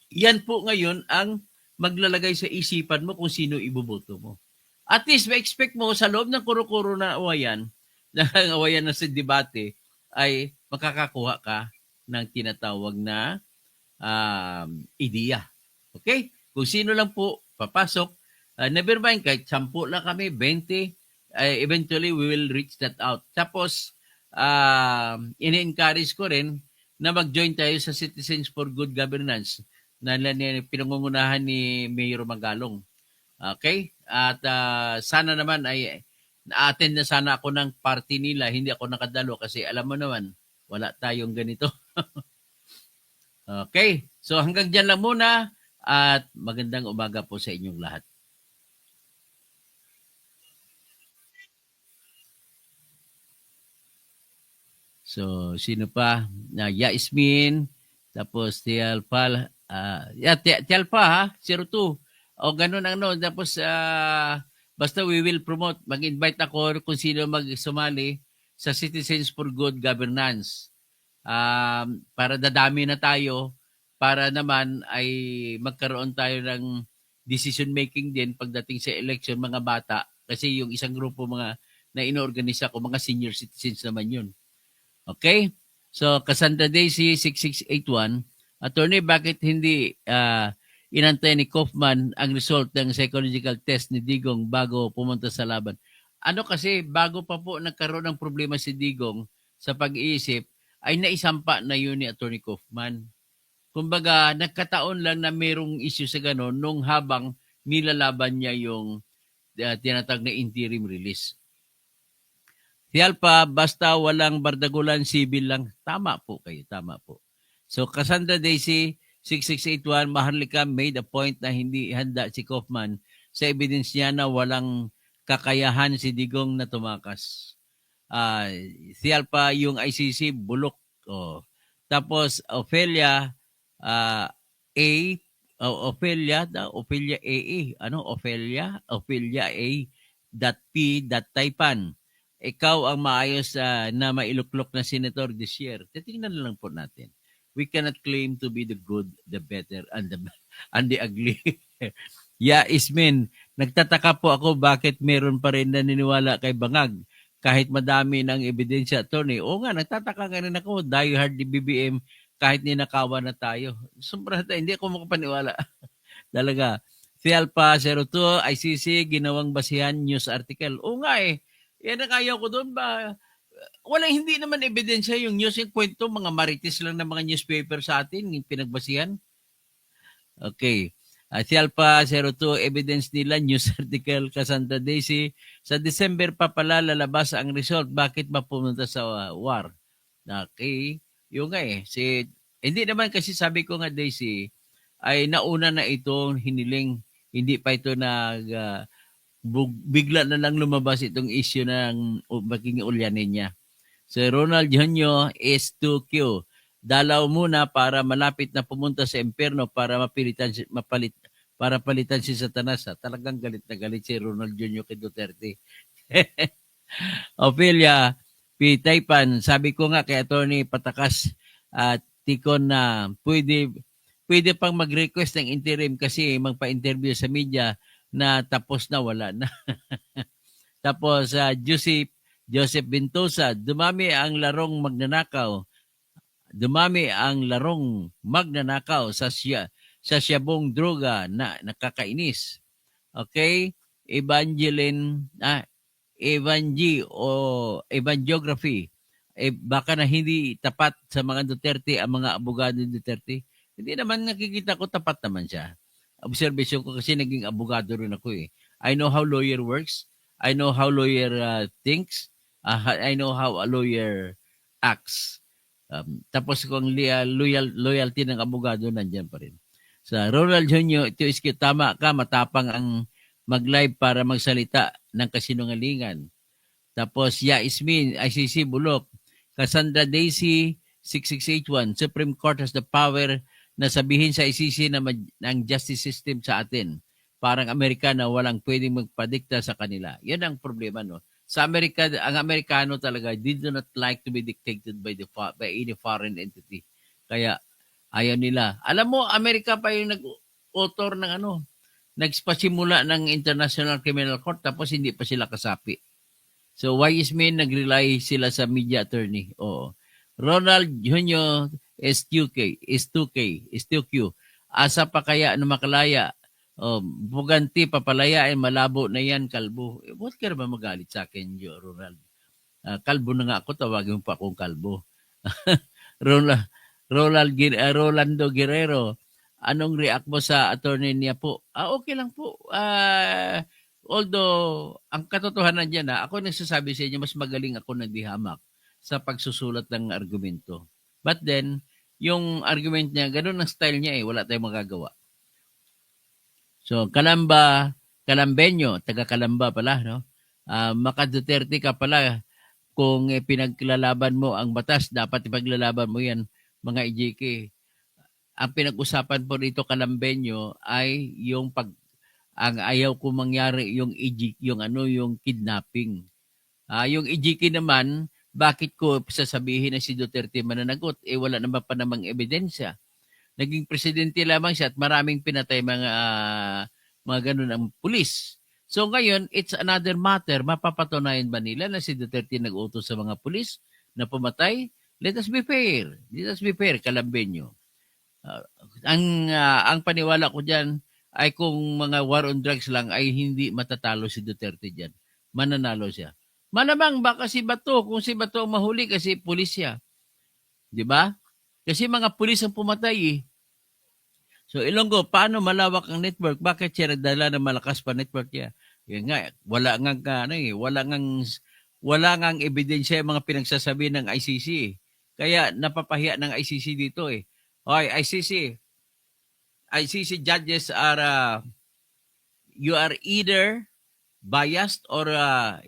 yan po ngayon ang maglalagay sa isipan mo kung sino iboboto mo. At least ma-expect mo sa loob ng kuro-kuro na awayan na sa debate, ay makakakuha ka ng tinatawag na ideya. Okay? Kung sino lang po papasok, never mind, kahit 10 lang kami, 20, eventually we will reach that out. Tapos, ini-encourage ko rin na mag-join tayo sa Citizens for Good Governance. na pinangungunahan ni Mayor Magalong. Okay? At sana naman ay na-attend na sana ako ng party nila. Hindi ako nakadalo kasi alam mo naman, wala tayong ganito. Okay? So hanggang dyan lang muna at magandang umaga po sa inyong lahat. So, sino pa? Yasmin, tapos Tialpa, Tialpa ha, 02. O ganun ang no. Tapos, basta we will promote, mag-invite ako kung sino magsumali sa Citizens for Good Governance. Para dadami na tayo, para naman ay magkaroon tayo ng decision making din pagdating sa election mga bata. Kasi yung isang grupo mga na inorganisa ko, mga senior citizens naman yun. Okay? So, Cassandra Daisy, 6681. Attorney, bakit hindi inantay ni Kaufman ang result ng psychological test ni Digong bago pumunta sa laban? Ano kasi, bago pa po nagkaroon ng problema si Digong sa pag-iisip, ay naisampa na yun ni Attorney Kaufman. Kumbaga, nagkataon lang na mayroong issue sa ganon nung habang nilalaban niya yung tinatag na interim release. Si Alpha, basta walang bardagulan, civil lang. Tama po kayo, tama po. So, Cassandra Daisy, 6681, Maharlika made a point na hindi handa si Kaufman sa evidence niya na walang kakayahan si Digong na tumakas. Si Alpha, yung ICC, bulok. Oh. Tapos, Ophelia, Ophelia AA, Ophelia A, .p, .taipan. Ikaw ang maayos na mailuklok na senator this year. Titingnan na lang po natin. We cannot claim to be the good, the better, and the ugly. Ismin, nagtataka po ako bakit meron pa rin naniniwala kay Bangag kahit madami ng ebidensya, attorney. Oo nga, nagtataka nga rin ako, diehard di BBM kahit ninakawan na tayo. Sobrang hindi ako makapaniwala. Talaga. Si Alpha 02, ICC, ginawang basihan news article. Oo nga eh. Yan ang ayaw ko doon ba? Wala, hindi naman ebidensya yung news, yung kwento, mga marites lang ng mga newspaper sa atin, yung pinagbasihan. Okay. Si Alpha 02, evidence nila, news article, Cassandra Daisy. Sa December pa pala lalabas ang result. Bakit ba pumunta sa war? Okay. Yung nga eh. Hindi naman kasi sabi ko nga, Daisy, ay nauna na itong hiniling. Hindi pa ito bigla na lang lumabas itong issue ng maging ulyanin niya. So Ronald Jonyo is 2Q. Dalaw muna para malapit na pumunta sa impyerno para palitan si Satanas. Talagang galit na galit si Ronald Jonyo kay Duterte. Ophelia P. Taipan, sabi ko nga kay Attorney Patakas at Tikon na pwede pang mag-request ng interim kasi magpa-interview sa media na tapos na, wala na. Tapos Joseph Bintosa, dumami ang larong magnanakaw sa siyabong droga na nakakainis. Okay? Evangiography. Baka na hindi tapat sa mga Duterte ang mga abogado ni Duterte. Hindi naman nakikita ko tapat naman siya. Observation ko kasi naging abogado rin ako eh. I know how lawyer works. I know how lawyer thinks. I know how a lawyer acts. Tapos kung loyalty ng abogado, nandyan pa rin. Sa Ronald Junio, ito is tama ka, matapang ang mag-live para magsalita ng kasinungalingan. Tapos Yasmin, ICC Bulok. Cassandra Daisy, 6681, Supreme Court has the power na sabihin sa ICC na ang justice system sa atin. Parang Amerikano, walang pwedeng magpadikta sa kanila. Yan ang problema, no? Sa Amerika, ang Amerikano talaga, they do not like to be dictated by any foreign entity. Kaya, ayaw nila. Alam mo, Amerika pa yung nag-author ng nagpasimula ng International Criminal Court tapos hindi pa sila kasapi. So, Yasmin, nag-rely sila sa media attorney. Oo. Ronald Junio is 2Q. Asa pa kaya na makalaya? Buganti, papalayain, malabo na yan, kalbo. What ka ba magalit sa akin, Ronald? Kalbo na nga ako, tawagin mo pa akong kalbo. Rolando Guerrero, Anong react mo sa attorney niya po? Okay lang po. Although, ang katotohanan dyan, ako nagsasabi sa inyo, mas magaling ako nagdihamak sa pagsusulat ng argumento. But then, yung argument niya, ganun ang style niya wala tayong magagawa. So, Kalambenyo, taga Kalamba pala, no? Maka Duterte ka pala, kung pinaglalaban mo ang batas, dapat ipaglalaban mo yan, mga EJK. Ang pinag-usapan po dito Kalambenyo ay ang ayaw ko mangyari yung yung kidnapping. Yung EJK naman, bakit ko sasabihin na si Duterte mananagot? Wala naman pa namang ebidensya. Naging presidente lamang siya at maraming pinatay mga ganun ang pulis. So ngayon, it's another matter. Mapapatunayan ba nila na si Duterte nag-utos sa mga pulis na pumatay? Let us be fair. Let us be fair, Kalambenyo. Ang paniwala ko diyan ay kung mga war on drugs lang ay hindi matatalo si Duterte diyan. Mananalo siya. Malamang baka si Bato, kung si Bato ang mahuli kasi pulis siya. 'Di ba? Kasi mga pulis ang pumatay So Ilonggo, paano malawak ang network? Bakit siya nagdala ng malakas pa network niya? Yan nga, wala ngang ebidensya yung mga pinagsasabi ng ICC. Kaya napapahiya ng ICC dito Okay, ICC judges you are either biased or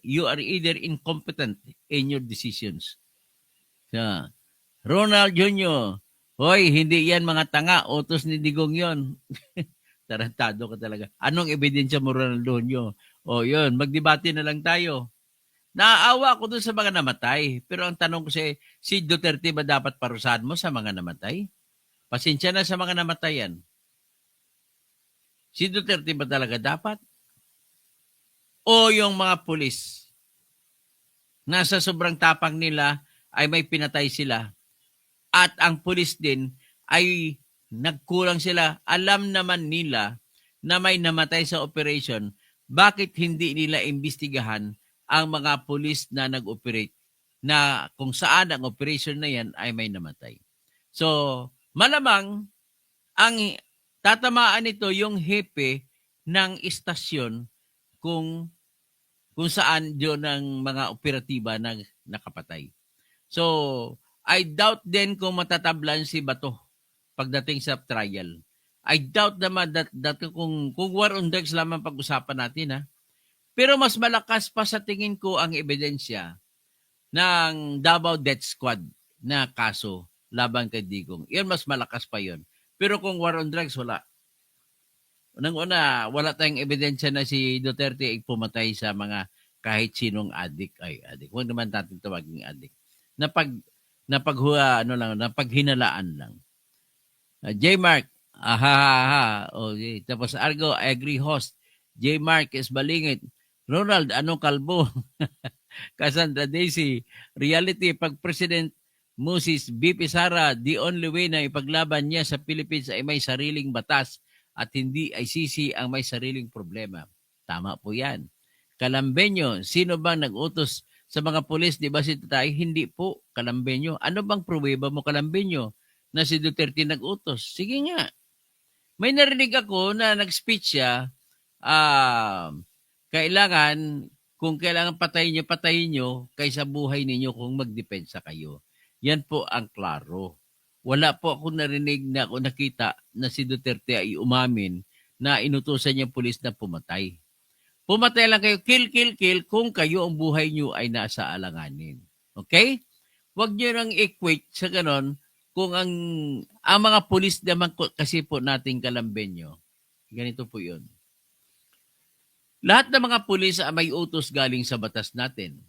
you are either incompetent in your decisions. So, Ronald Jr., hoy, hindi yan mga tanga, utos ni Digong yon. Tarantado ka talaga. Anong ebidensya mo, Ronald Jr.? Yun, magdebate na lang tayo. Naaawa ko dun sa mga namatay. Pero ang tanong ko si Duterte ba dapat parusahan mo sa mga namatay? Pasensya na sa mga namatayan. Si Duterte ba talaga dapat? O yung mga pulis? Nasa sobrang tapang nila ay may pinatay sila. At ang pulis din ay nagkulang sila. Alam naman nila na may namatay sa operation. Bakit hindi nila imbestigahan ang mga pulis na nag-operate na kung saan ang operation na yan ay may namatay? So, malamang ang tatamaan nito yung hepe ng istasyon kung saan yun ang mga operatiba na nakapatay. So, I doubt din kung matatablan si Bato pagdating sa trial. I doubt naman that kung war on drugs lamang pag-usapan natin Pero mas malakas pa sa tingin ko ang ebidensya ng Davao Death Squad na kaso laban kay Digong. Yan mas malakas pa yon. Pero kung war on drugs, wala. Unang-una, wala tayong ebidensya na si Duterte ay pumatay sa mga kahit sinong adik. Huwag naman natin tawaging adik. Napaghinalaan lang. J-Mark, tapos Argo, I agree host. J-Mark is balingit. Ronald, anong kalbo? Cassandra Daisy, reality, pag President Moses BP Sara, the only way na ipaglaban niya sa Philippines ay may sariling batas at hindi ICC ang may sariling problema. Tama po yan. Kalambenyo, sino bang nag-utos sa mga pulis, di ba si Tatay? Hindi po, Kalambenyo. Ano bang pruweba mo, Kalambenyo, na si Duterte nag-utos? Sige nga. May narinig ako na nag-speech siya, kung kailangan patayin nyo, kaysa buhay ninyo kung magdepensa kayo. Yan po ang klaro. Wala po ako narinig na ako nakita na si Duterte ay umamin na inutusan niya pulis na pumatay. Pumatay lang kayo, kill, kung kayo ang buhay nyo ay nasa alanganin. Okay? Huwag nyo nang equate sa ganon kung ang mga pulis naman kasi po nating Kalambenyo. Ganito po yun. Lahat ng mga pulis ay may utos galing sa batas natin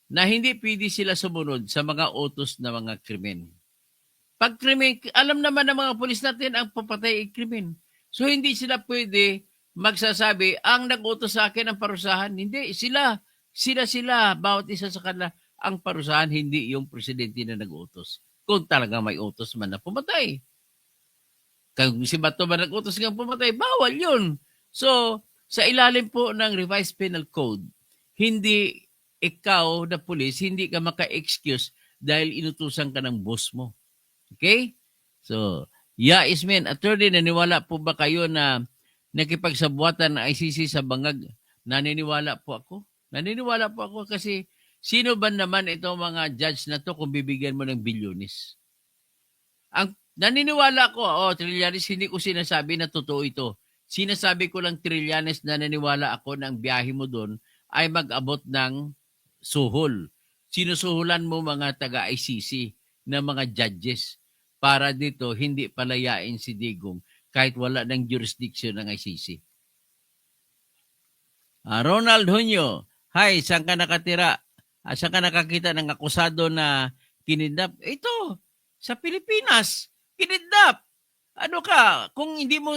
na hindi pwede sila sumunod sa mga utos na mga krimen. Pag krimen, alam naman ng mga pulis natin ang papatay ay krimen. So hindi sila pwede magsasabi, ang nag-utos sa akin ang parusahan. Hindi, sila, bawat isa sa kanila, ang parusahan, hindi yung presidente na nag-utos. Kung talaga may utos man na pumatay. Kung si Bato man nag-utos nga pumatay, bawal yun. So, sa ilalim po ng Revised Penal Code, hindi ikaw na pulis, hindi ka maka-excuse dahil inutusan ka ng boss mo. Okay? So, Ismen, attorney, naniwala po ba kayo na nakipagsabuatan ng ICC sa bangag? Naniniwala po ako. Naniniwala po ako kasi sino ba naman itong mga judge na to kung bibigyan mo ng bilyonis? Ang naniniwala ko, Trillanes, hindi ko sinasabi na totoo ito. Sinasabi ko lang, Trillanes, na naniwala ako na ang biyahe mo doon ay mag-abot ng suhol. Sinusuhulan mo mga taga-ICC na mga judges para dito hindi palayain si Digong kahit wala ng jurisdiction ng ICC. Ronald Hunyo, hi, saan ka nakatira? Saan ka nakakita ng akusado na kinidnap? Ito, sa Pilipinas, kinidnap. Ano ka, kung hindi mo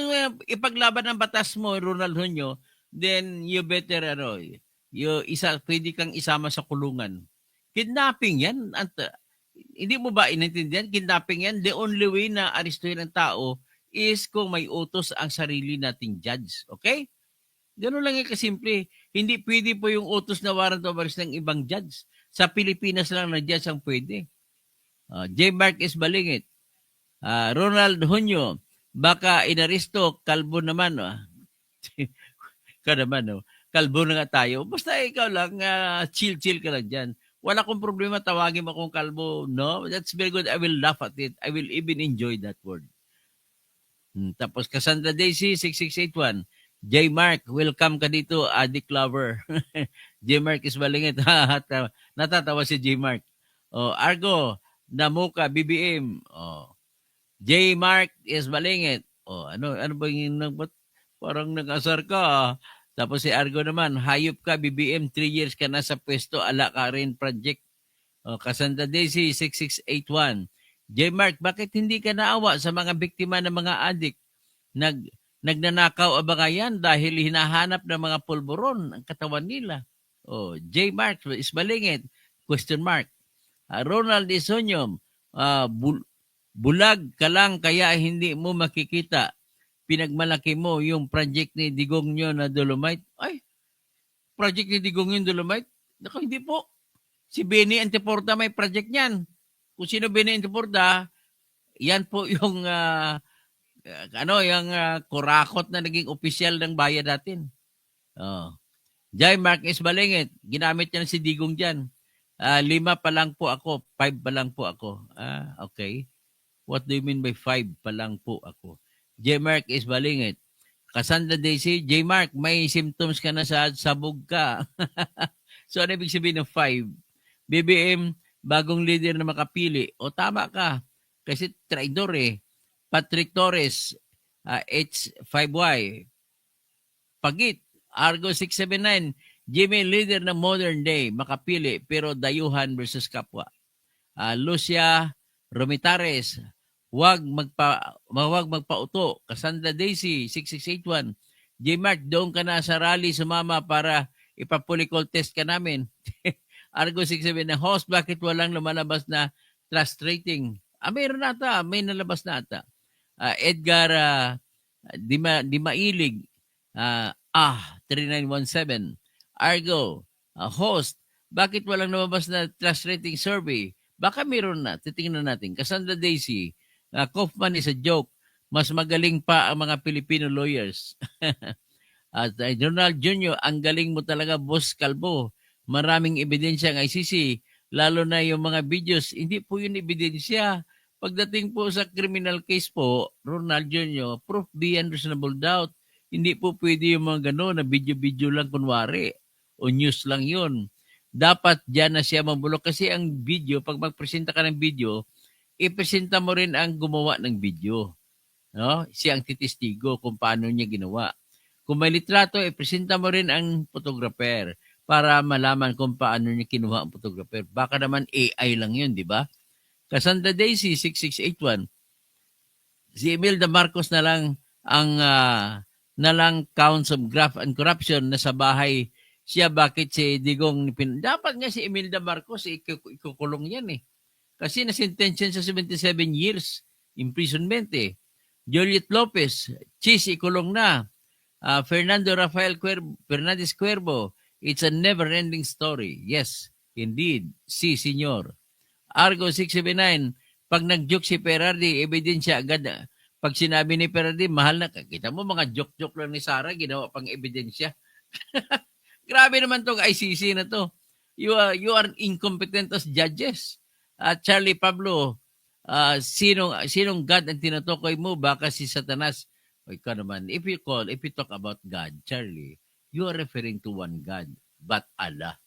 ipaglaban ang batas mo, Ronald Hunyo, then you better, pwede kang isama sa kulungan. Kidnapping yan. Hindi mo ba inintindihan? Kidnapping yan. The only way na aristuhin ang tao is kung may utos ang sarili nating judge. Okay? Gano'n lang yung kasimple. Hindi pwede po yung utos na warrant of arrest ng ibang judge. Sa Pilipinas lang na judge ang pwede. J. Marquez Balingit. Ronald Hunyo. Baka inaresto, kalbo naman. Ka naman, kalbo na nga tayo. Basta ikaw lang, chill-chill ka lang dyan. Wala akong problema, tawagin mo akong kalbo. No, that's very good. I will laugh at it. I will even enjoy that word. Tapos Cassandra Daisy, 6681. J. Mark, welcome ka dito, Adik Lover. J. Mark is balingit. Natatawa si J. Mark. Argo, Namuka, BBM. J. Mark is balingit. Ano ba yung parang nag-asar ka? Tapos si Argo naman, hayop ka, BBM, 3 years ka na sa pwesto, ala ka rin project. Cassandra Daisy, 6681. J. Mark, bakit hindi ka naawa sa mga biktima ng mga adik? Nagnanakaw ba yan dahil hinahanap ng mga pulburon ang katawan nila? J. Mark, isbalingit, question mark. Ronald Isonyom, bulag ka lang kaya hindi mo makikita. Pinagmalaki mo yung project ni Digong nyo na Dolomite. Ay, project ni Digong yung Dolomite? Naku, hindi po. Si Benny Antiporta may project niyan. Kung sino Benny Antiporta, yan po yung yung kurakot na naging opisyal ng bayan natin. Jai Marquez Balingit, ginamit niya si Digong dyan. 5 pa lang po ako, 5 pa lang po ako. Okay. What do you mean by 5 pa lang po ako? J. Mark is balingit. Cassandra Daisy, J. Mark, may symptoms ka na sa sabog ka. So, ano ibig sabihin ng 5? BBM, bagong leader na makapili. Tama ka. Kasi traidor eh. Patrick Torres, H5Y. Pagit, Argo 679. Jimmy, leader ng modern day, makapili, pero dayuhan versus kapwa. Lucia Romitares, Huwag magpauto. Cassandra Daisy, 6681. J-Mark, doon ka na sa rally sumama para ipapulikol test ka namin. Argo 67 na host, bakit walang lumalabas na trust rating? Mayroon nata, may nalabas na ata. Edgar Dimailig, 3917. Argo, host, bakit walang lumabas na trust rating survey? Baka meron na, titingnan natin. Cassandra Daisy, Kaufman is a joke. Mas magaling pa ang mga Filipino lawyers. At Ronald Jr., ang galing mo talaga, Boss Calvo. Maraming ebidensya ang ICC, lalo na yung mga videos. Hindi po yun ebidensya. Pagdating po sa criminal case po, Ronald Jr., proof beyond reasonable doubt. Hindi po pwede yung mga gano'n na video-video lang kunwari. O news lang yun. Dapat dyan na siya mabulok. Kasi ang video, pag magpresenta ka ng video, ipresenta mo rin ang gumawa ng video. No? Siya ang titistigo kung paano niya ginawa. Kung may litrato, ipresenta mo rin ang photographer para malaman kung paano niya kinuha ang photographer. Baka naman AI lang yun, di ba? Cassandra Daisy, 6681. Si Imelda Marcos na lang ang counts of graft and corruption na sa bahay siya. Bakit si Digong dapat nga si Imelda Marcos ikukulong yan eh. Kasi nasintensyon sa 77 years imprisonment eh. Juliet Lopez, Cheese, ikulong na. Fernando Rafael Fernandez Cuervo, it's a never-ending story. Yes, indeed. Si, senyor. Argo 679, pag nag-joke si Ferrari, ebidensya agad. Pag sinabi ni Perdi, mahal na, kita mo mga joke-joke lang ni Sarah, ginawa pang ebidensya. Grabe naman tong ICC na to. You are incompetent as judges. Charlie Pablo, sinong God ang tinutukoy mo? Baka si Satanas. O ikaw naman, if you talk about God, Charlie, you are referring to one God, but Allah.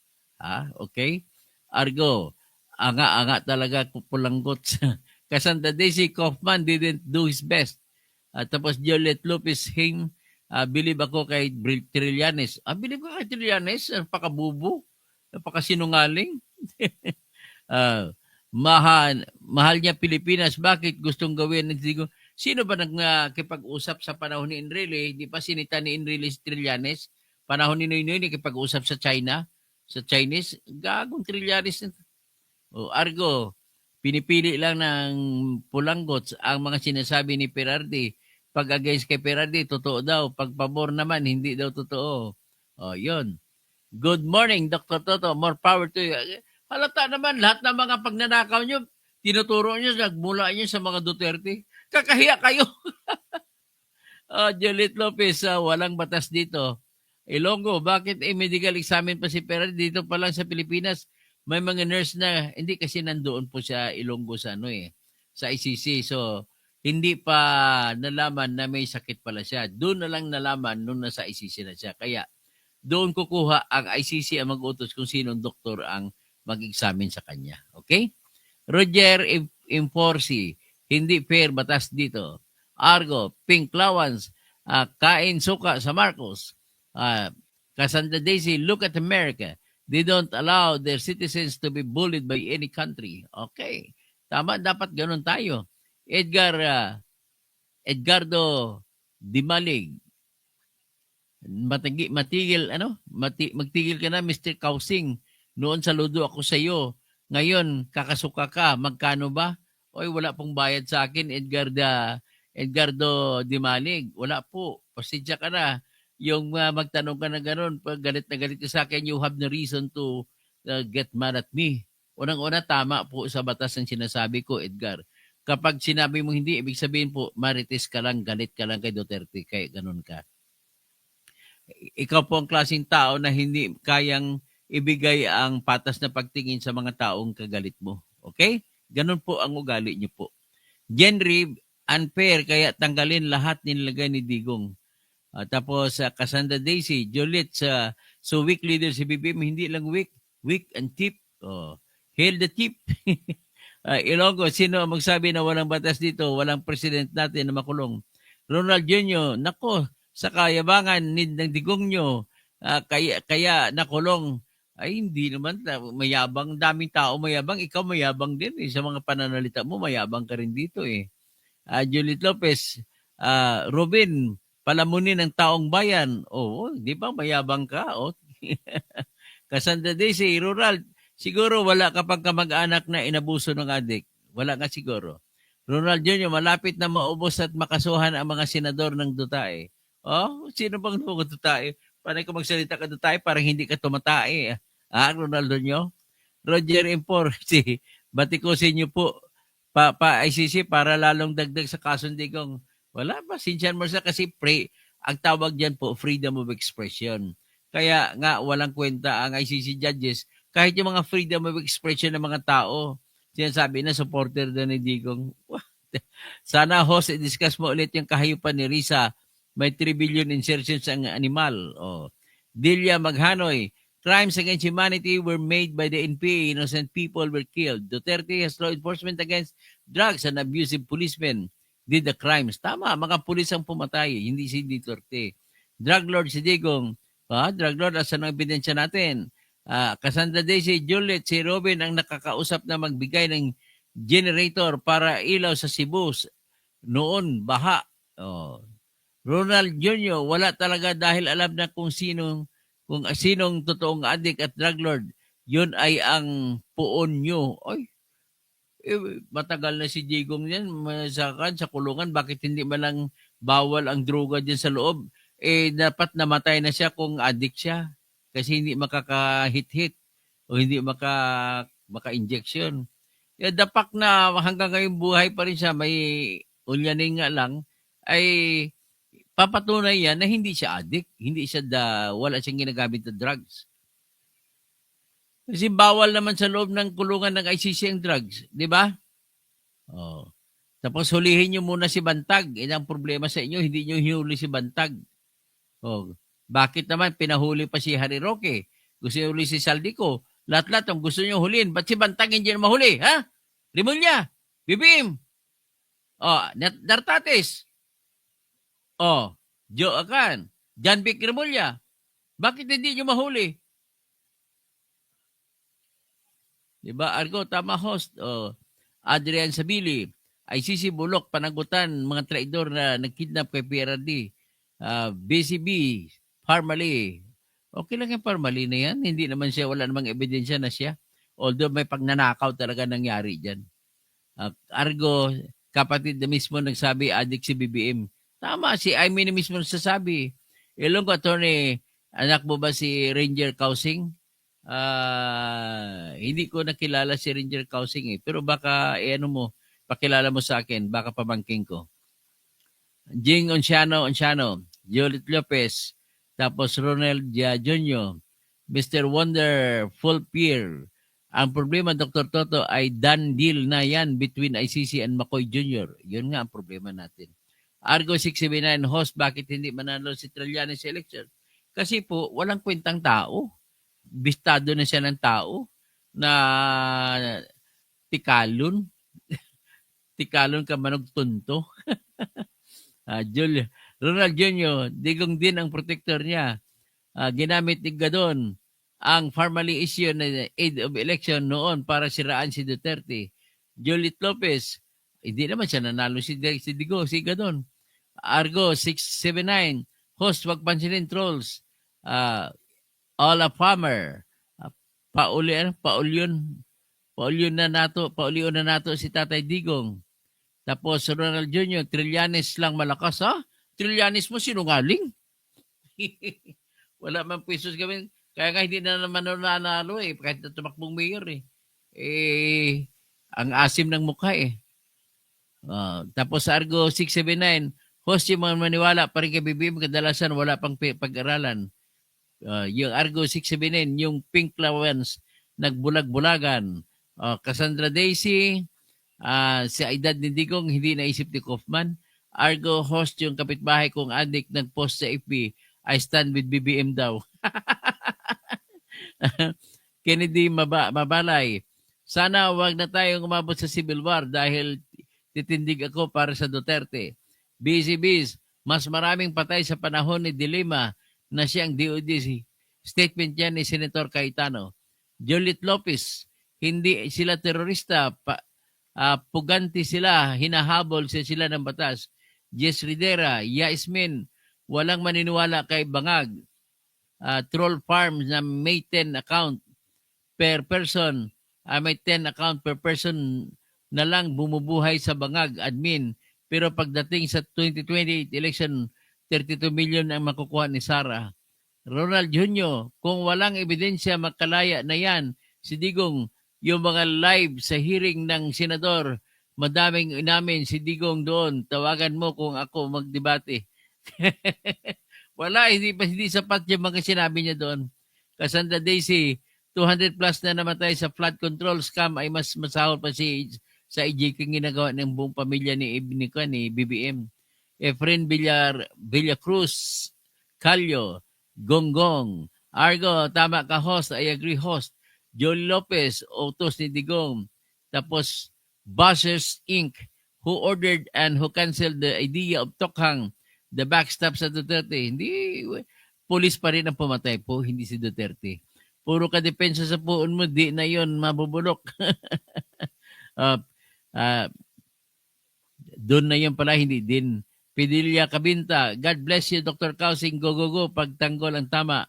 Okay? Argo, anga-anga talaga pulanggot. Kasanda Daisy Kaufman didn't do his best. Tapos Jolette Lopez Hing, believe ako kay Trillanes. Believe ko kay Trillanes, napakabubo, napakasinungaling. Mahal niya Pilipinas. Bakit gustong gawin ng Digong? Sino ba nagkipag-usap sa panahon ni Enrile? Di pa sinita ni Enrile si Trillanes? Panahon ni Noynoy, nakipag-usap sa China, sa Chinese. Gagong Trillanes. Argo, pinipili lang ng pulanggots ang mga sinasabi ni Perardi. Pag against kay Perardi, totoo daw. Pag pabor naman, hindi daw totoo. Yun. Good morning, Dr. Toto. More power to you. Halata naman, lahat ng mga pagnanakaw nyo, tinuturo nyo, nagmula nyo sa mga Duterte. Kakahiya kayo. Jolette Lopez, walang batas dito. Ilonggo, bakit medical examine pa si Perardi dito pa lang sa Pilipinas? May mga nurse na, hindi kasi nandoon po siya Ilonggo sa sa ICC. So, hindi pa nalaman na may sakit pala siya. Doon na lang nalaman nung nasa ICC na siya. Kaya, doon kukuha ang ICC ang mag-utos kung sinong doktor ang mag-examine sa kanya. Okay? Roger Inforsi, hindi fair batas dito. Argo, Pink Lawans, kain suka sa Marcos. Cassandra Daisy, look at America. They don't allow their citizens to be bullied by any country. Okay. Tama, dapat ganun tayo. Edgardo Dimalig. Magtigil ka na, Mr. Kausing. Noon saludo ako sa iyo. Ngayon, kakasuka ka. Magkano ba? Oy, wala pong bayad sa akin, Edgardo Dimalig. Wala po. Pasensya ka na. Yung magtanong ka na gano'n, pag galit na galit ka sa akin, you have no reason to get mad at me. Unang-una, tama po sa batas ang sinasabi ko, Edgar. Kapag sinabi mo hindi, ibig sabihin po, marites ka lang, galit ka lang kay Duterte, kaya gano'n ka. Ikaw po ang klaseng tao na hindi kayang ibigay ang patas na pagtingin sa mga taong kagalit mo. Okay? Ganun po ang ugali niyo po. Genry, unfair, kaya tanggalin lahat nilagay ni Digong. Tapos Cassandra Daisy, Jolette, so weak leader si BBM, hindi lang weak and cheap. Hail the cheap. Ilonggo, sino magsabi na walang batas dito, walang president natin na makulong? Ronald Jr., nako, sa kayabangan ng Digong nyo, kaya nakulong. Ay, hindi naman, mayabang, daming tao mayabang, ikaw mayabang din sa mga pananalita mo, mayabang ka rin dito Juliet Lopez, Robin, palamunin ng taong bayan. Di ba mayabang ka? Cassandra Daisy, rural, siguro wala kapag kamag-anak na inabuso ng adik. Wala nga siguro. Ronald Jr., malapit na maubos at makasuhan ang mga senador ng Dutae. Sino bang mga Dutae? Panay ko magsalita ka Dutae, parang hindi ka tumatae. Ronaldo nyo? Roger Impor, batikusin nyo po pa-ICC para lalong dagdag sa kasong Digong. Wala ba? Sinsiyan mo sa kasi ang tawag dyan po, freedom of expression. Kaya nga, walang kwenta ang ICC judges. Kahit yung mga freedom of expression ng mga tao, sinasabi na supporter doon ni Digong. Sana host, i-discuss mo ulit yung kahayupan ni Risa. May 3 billion insertions ang animal. Delia Maghanoy, crimes against humanity were made by the NPA. Innocent people were killed. Duterte has law enforcement against drugs and abusive policemen did the crimes. Tama, mga pulis ang pumatay, hindi si Duterte. Drug lord si Digong. Drug lord, asan ang ebidensya natin? Cassandra Daisy, Juliet, si Robin ang nakakausap na magbigay ng generator para ilaw sa Cebu. Noon, baha. Ronald Jr., wala talaga dahil alam na kung sinong totoong adik at drug lord. Yun ay ang puon nyo. Matagal na si Digong yan, sa kulungan, bakit hindi man lang bawal ang droga dyan sa loob? Dapat namatay na siya kung adik siya. Kasi hindi makaka-hit-hit o hindi maka-injection. Dapak na hanggang ngayon buhay pa rin siya, may ulyanin nga lang, ay papatunay yan na hindi siya addict, hindi siya wala siyang ginagamit na drugs. Kasi bawal naman sa loob ng kulungan ng ICC ang drugs, di ba? Oh. Tapos hulihin niyo muna si Bantag. Ang problema sa inyo, hindi niyo hinuli si Bantag. Oh. Bakit naman pinahuli pa si Harry Roque? Gusto niyo huli si Saldico? Lahat-lahat ang gusto niyo huliin. Ba't si Bantag hindi na mahuli? Ha? Rimulya, BBM, Dartates, Joe Acan, John Vic Rimulya. Bakit hindi niyo mahuli? Diba? Argo, tama host. Adrian Sabili, ICC Bulok, panagutan, mga traidor na nagkidnap kay PRD. BCB, Parmali. Okay lang yung Parmali na yan. Hindi naman siya, wala namang ebidensya na siya. Although may pagnanakaw talaga nangyari dyan. Argo, kapatid na mismo nagsabi, addict si BBM. Tama, si Aimee na mismo nagsasabi. Ilong ko, attorney, anak mo ba si Ranger Kausing? Hindi ko nakilala si Ranger Kausing pero baka ano mo, pakilala mo sa akin, baka pamangking ko. Jing Onciano, Jolit Lopez, tapos Ronald Jr., Mr. Wonderful Peer. Ang problema, Dr. Toto, ay done deal na yan between ICC and McCoy Jr. Yun nga ang problema natin. Argo 679, host, bakit hindi manalo si Trillanes sa election? Kasi po, walang kwentang tao. Bistado na siya ng tao na tikalon. Tikalon ka manog tunto. Ronald Jr., digong din ang protector niya. Ginamit ni Gadon ang formally issue na aid of election noon para siraan si Duterte. Jolit Lopez, hindi naman siya nanalo si Gadon. Argo 679, host, wag pansinin trolls. Ola Palmer, Paulion na nato si Tatay Digong. Tapos Ronald Jr., Trillanes lang malakas, ha? Trillanes mo sinungaling. Wala man pwesos gawin. Kaya nga hindi na naman nanalo kahit na tumakbong mayor ang asim ng mukha Tapos Argo 679, host, yung mga maniwala pa rin kay BBM, kadalasan wala pang pag-aralan. Yung Argo 679, yung Pink Flowers, nagbulag-bulagan. Cassandra Daisy, sa edad ni Digong, hindi naisip ni Kaufman. Argo host, yung kapitbahay kong adik, nag-post sa FB, I stand with BBM daw. Kennedy Mabalay, sana wag na tayong umabot sa civil war dahil titindig ako para sa Duterte. BCBs, mas maraming patay sa panahon ni Dilima na siyang DOD. Statement yan ni Senator Cayetano. Jolit Lopez, hindi sila terorista, puganti sila, hinahabol sila ng batas. Jess Ridera, Yasmin, walang maniniwala kay Bangag. Troll Farms na may 10 account per person, may 10 account per person na lang bumubuhay sa Bangag admin. Pero pagdating sa 2028 election, 32 million ang makukuha ni Sara. Ronald Jr., kung walang ebidensya, makalaya na yan. Si Digong, yung mga live sa hearing ng senador, madaming inamin si Digong doon. Tawagan mo kung ako magdebate. Wala, hindi sapat yung mga sinabi niya doon. Cassandra Daisy, 200 plus na namatay sa flood control scam ay mas masahol pa sa EJK ginagawa ng buong pamilya ni BBM. Efren Villacruz, Calio, Gonggong, Argo, tama ka host, I agree host. Joel Lopez, utos ni Digong. Tapos, Buzzers Inc., who ordered and who canceled the idea of Tokhang, the backstab sa Duterte. Hindi, police pa rin ang pumatay po, hindi si Duterte. Puro ka depensa sa puon mo, di na yon mabubulok. Doon na yun pala, hindi din. Pidilya Kabinta, God bless you, Dr. Kausing, go, go, go, pagtanggol ang tama.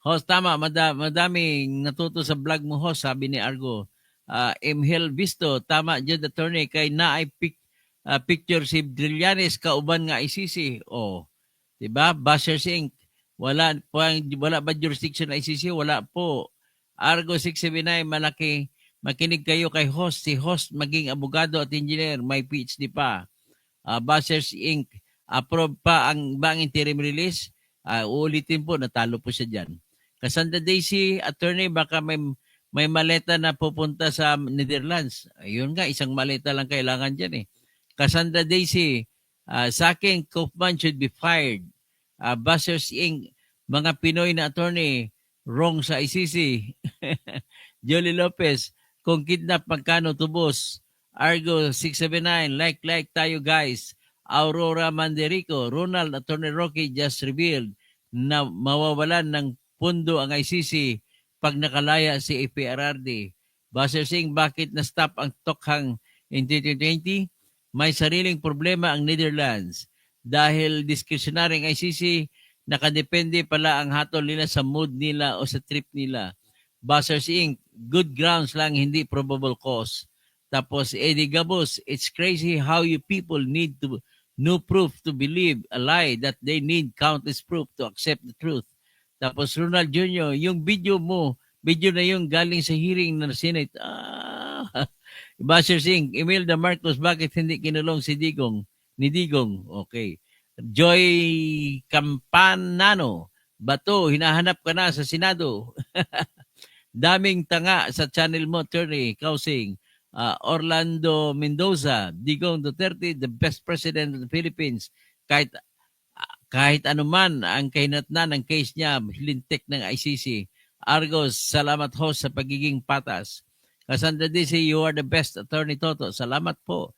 Host, tama, madaming natuto sa vlog mo, host, sabi ni Argo. Emhel Visto, tama, dyan, attorney, kay naay picture si Trillanes, kauban nga ICC. Diba? Buzzers Inc., wala ba jurisdiction ng ICC? Wala po. Argo 679, Makinig kayo kay host. Si host maging abogado at engineer. May PhD pa. Buzzers Inc. Approve pa ang interim release. Uulitin po, natalo po siya dyan. Cassandra Daisy, attorney, baka may maleta na pupunta sa Netherlands. Ayun nga, isang maleta lang kailangan dyan eh. Cassandra Daisy, sa akin, Kaufman should be fired. Buzzers Inc., mga Pinoy na attorney, wrong sa ICC. Jolie Lopez, kung kidnap, magkano tubos? Argo 679, like tayo guys. Aurora Manderico, Ronald, Attorney Rocky just revealed na mawawalan ng pundo ang ICC pag nakalaya si APRRD. Buzzer Singh, bakit na-stop ang Tokhang in 2020? May sariling problema ang Netherlands. Dahil discretionary ang ICC, nakadepende pala ang hatol nila sa mood nila o sa trip nila. Buzzer Singh, good grounds lang, hindi probable cause. Tapos Eddie Gabos, it's crazy how you people need to no proof to believe a lie that they need countless proof to accept the truth. Tapos Ronald Jr., yung video na yung galing sa hearing ng Senate. Basher Singh, Imelda Marcos, bakit hindi kinulong si Digong? Ni Digong, okay. Joy Campanano, Bato, hinahanap ka na sa Senado. Daming tanga sa channel mo, attorney, Kausing. Orlando Mendoza, Digong Duterte, the best president of the Philippines. Kahit anuman ang kahinatnan ng case niya, lintik ng ICC. Argos, salamat host sa pagiging patas. Cassandra DC, you are the best attorney, Toto. Salamat po.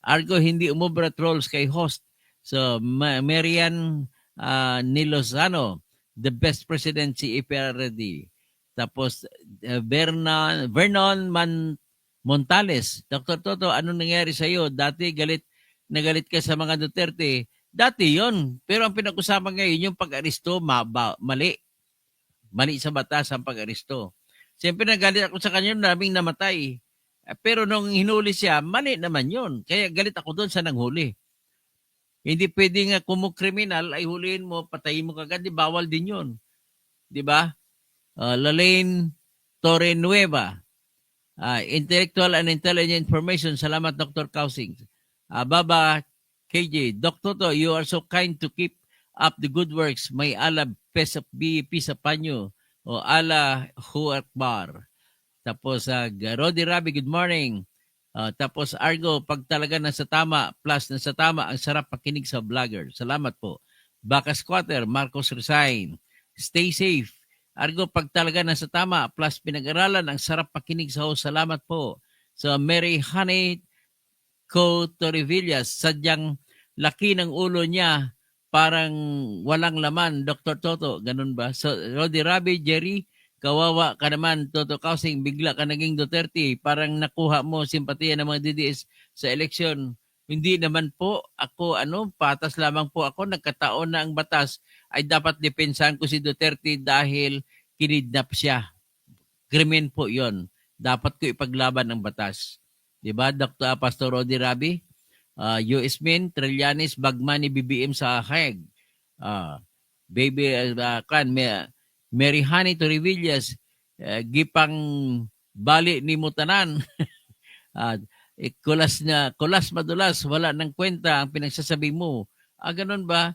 Argo, hindi umubra trolls kay host. So, Marian Nilozano, the best president si EPRD. Tapos, Vernon Montales, Dr. Toto, anong nangyari sa iyo? Dati nagalit ka sa mga Duterte. Dati yon. Pero ang pinag-usapan ngayon, yung pag-aristo, mali. Mali sa batas ang pag-aristo. Siyempre nagalit ako sa kanya, naming namatay. Pero nung hinuli siya, mali naman yon. Kaya galit ako doon sa nanghuli. Hindi pwede nga kung mo kriminal, ay huliin mo, patayin mo kagad, di bawal din yon. Di ba? Lalaine Torrenueva, Intellectual and Intelligent Information. Salamat, Dr. Kausing. Baba KJ, Dr. To, you are so kind to keep up the good works. May ala peace sa panyo. O ala hu akbar. Tapos, Rodi Rabi, good morning. Tapos, Argo, pag talaga nasa tama, plus nasa tama, ang sarap pakinig sa vlogger. Salamat po. Baka Squatter, Marcos Resign. Stay safe. Argo, pag talaga nasa tama, plus pinag-aralan, ang sarap pakinig sa host. Salamat po. So, Mary Honey Torrevillas, sadyang laki ng ulo niya, parang walang laman, Dr. Toto. Ganun ba? So, Rodi Rabi, Jerry, kawawa ka naman, Toto Kausing, bigla ka naging Duterte. Parang nakuha mo simpatiya ng mga DDS sa eleksyon. Hindi naman po ako, patas lamang po ako, nagkataon na ang batas ay dapat depensahan ko si Duterte dahil kinidnap siya. Krimen po yon. Dapat ko ipaglaban ng batas. Diba, Dr. Pastor Rodi Rabi? US Min, Trillanes, Bagmani, BBM sa Hague. Mary Honey Torrevillas, gipang bali ni Mutanan. Kulas madulas, wala ng kwenta ang pinagsasabi mo. Ganun ba?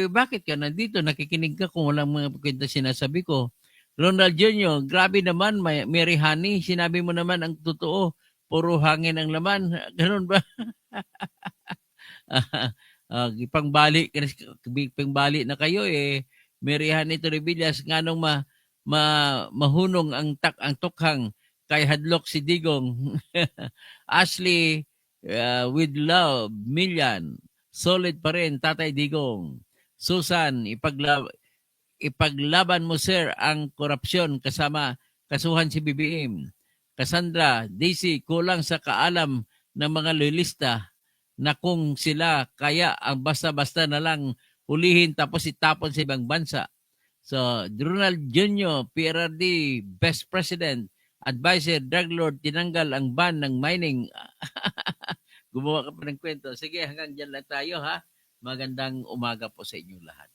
Bakit ka nandito? Nakikinig ka kung walang mga kwenta sinasabi ko. Ronald Jr., grabe naman, Mary Honey, sinabi mo naman ang totoo. Puro hangin ang laman. Ganun ba? Pangbali na kayo eh. Mary Honey Torrevillas, nganong mahunong ang Tokhang kay hadlok si Digong. Ashley, with love, Million, solid pa rin, Tatay Digong. Susan, ipaglaban mo sir ang korupsyon kasama kasuhan si BBM. Cassandra, Daisy, kulang sa kaalam ng mga loyalista na kung sila kaya ang basta-basta na lang hulihin tapos itapon sa ibang bansa. So, Ronald Jr., PRRD, Best President, Advisor, Drug Lord, tinanggal ang ban ng mining. Gumawa ka pa ng kwento. Sige, hanggang dyan lang tayo ha. Magandang umaga po sa inyong lahat.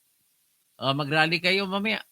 Mag-rally kayo mamaya.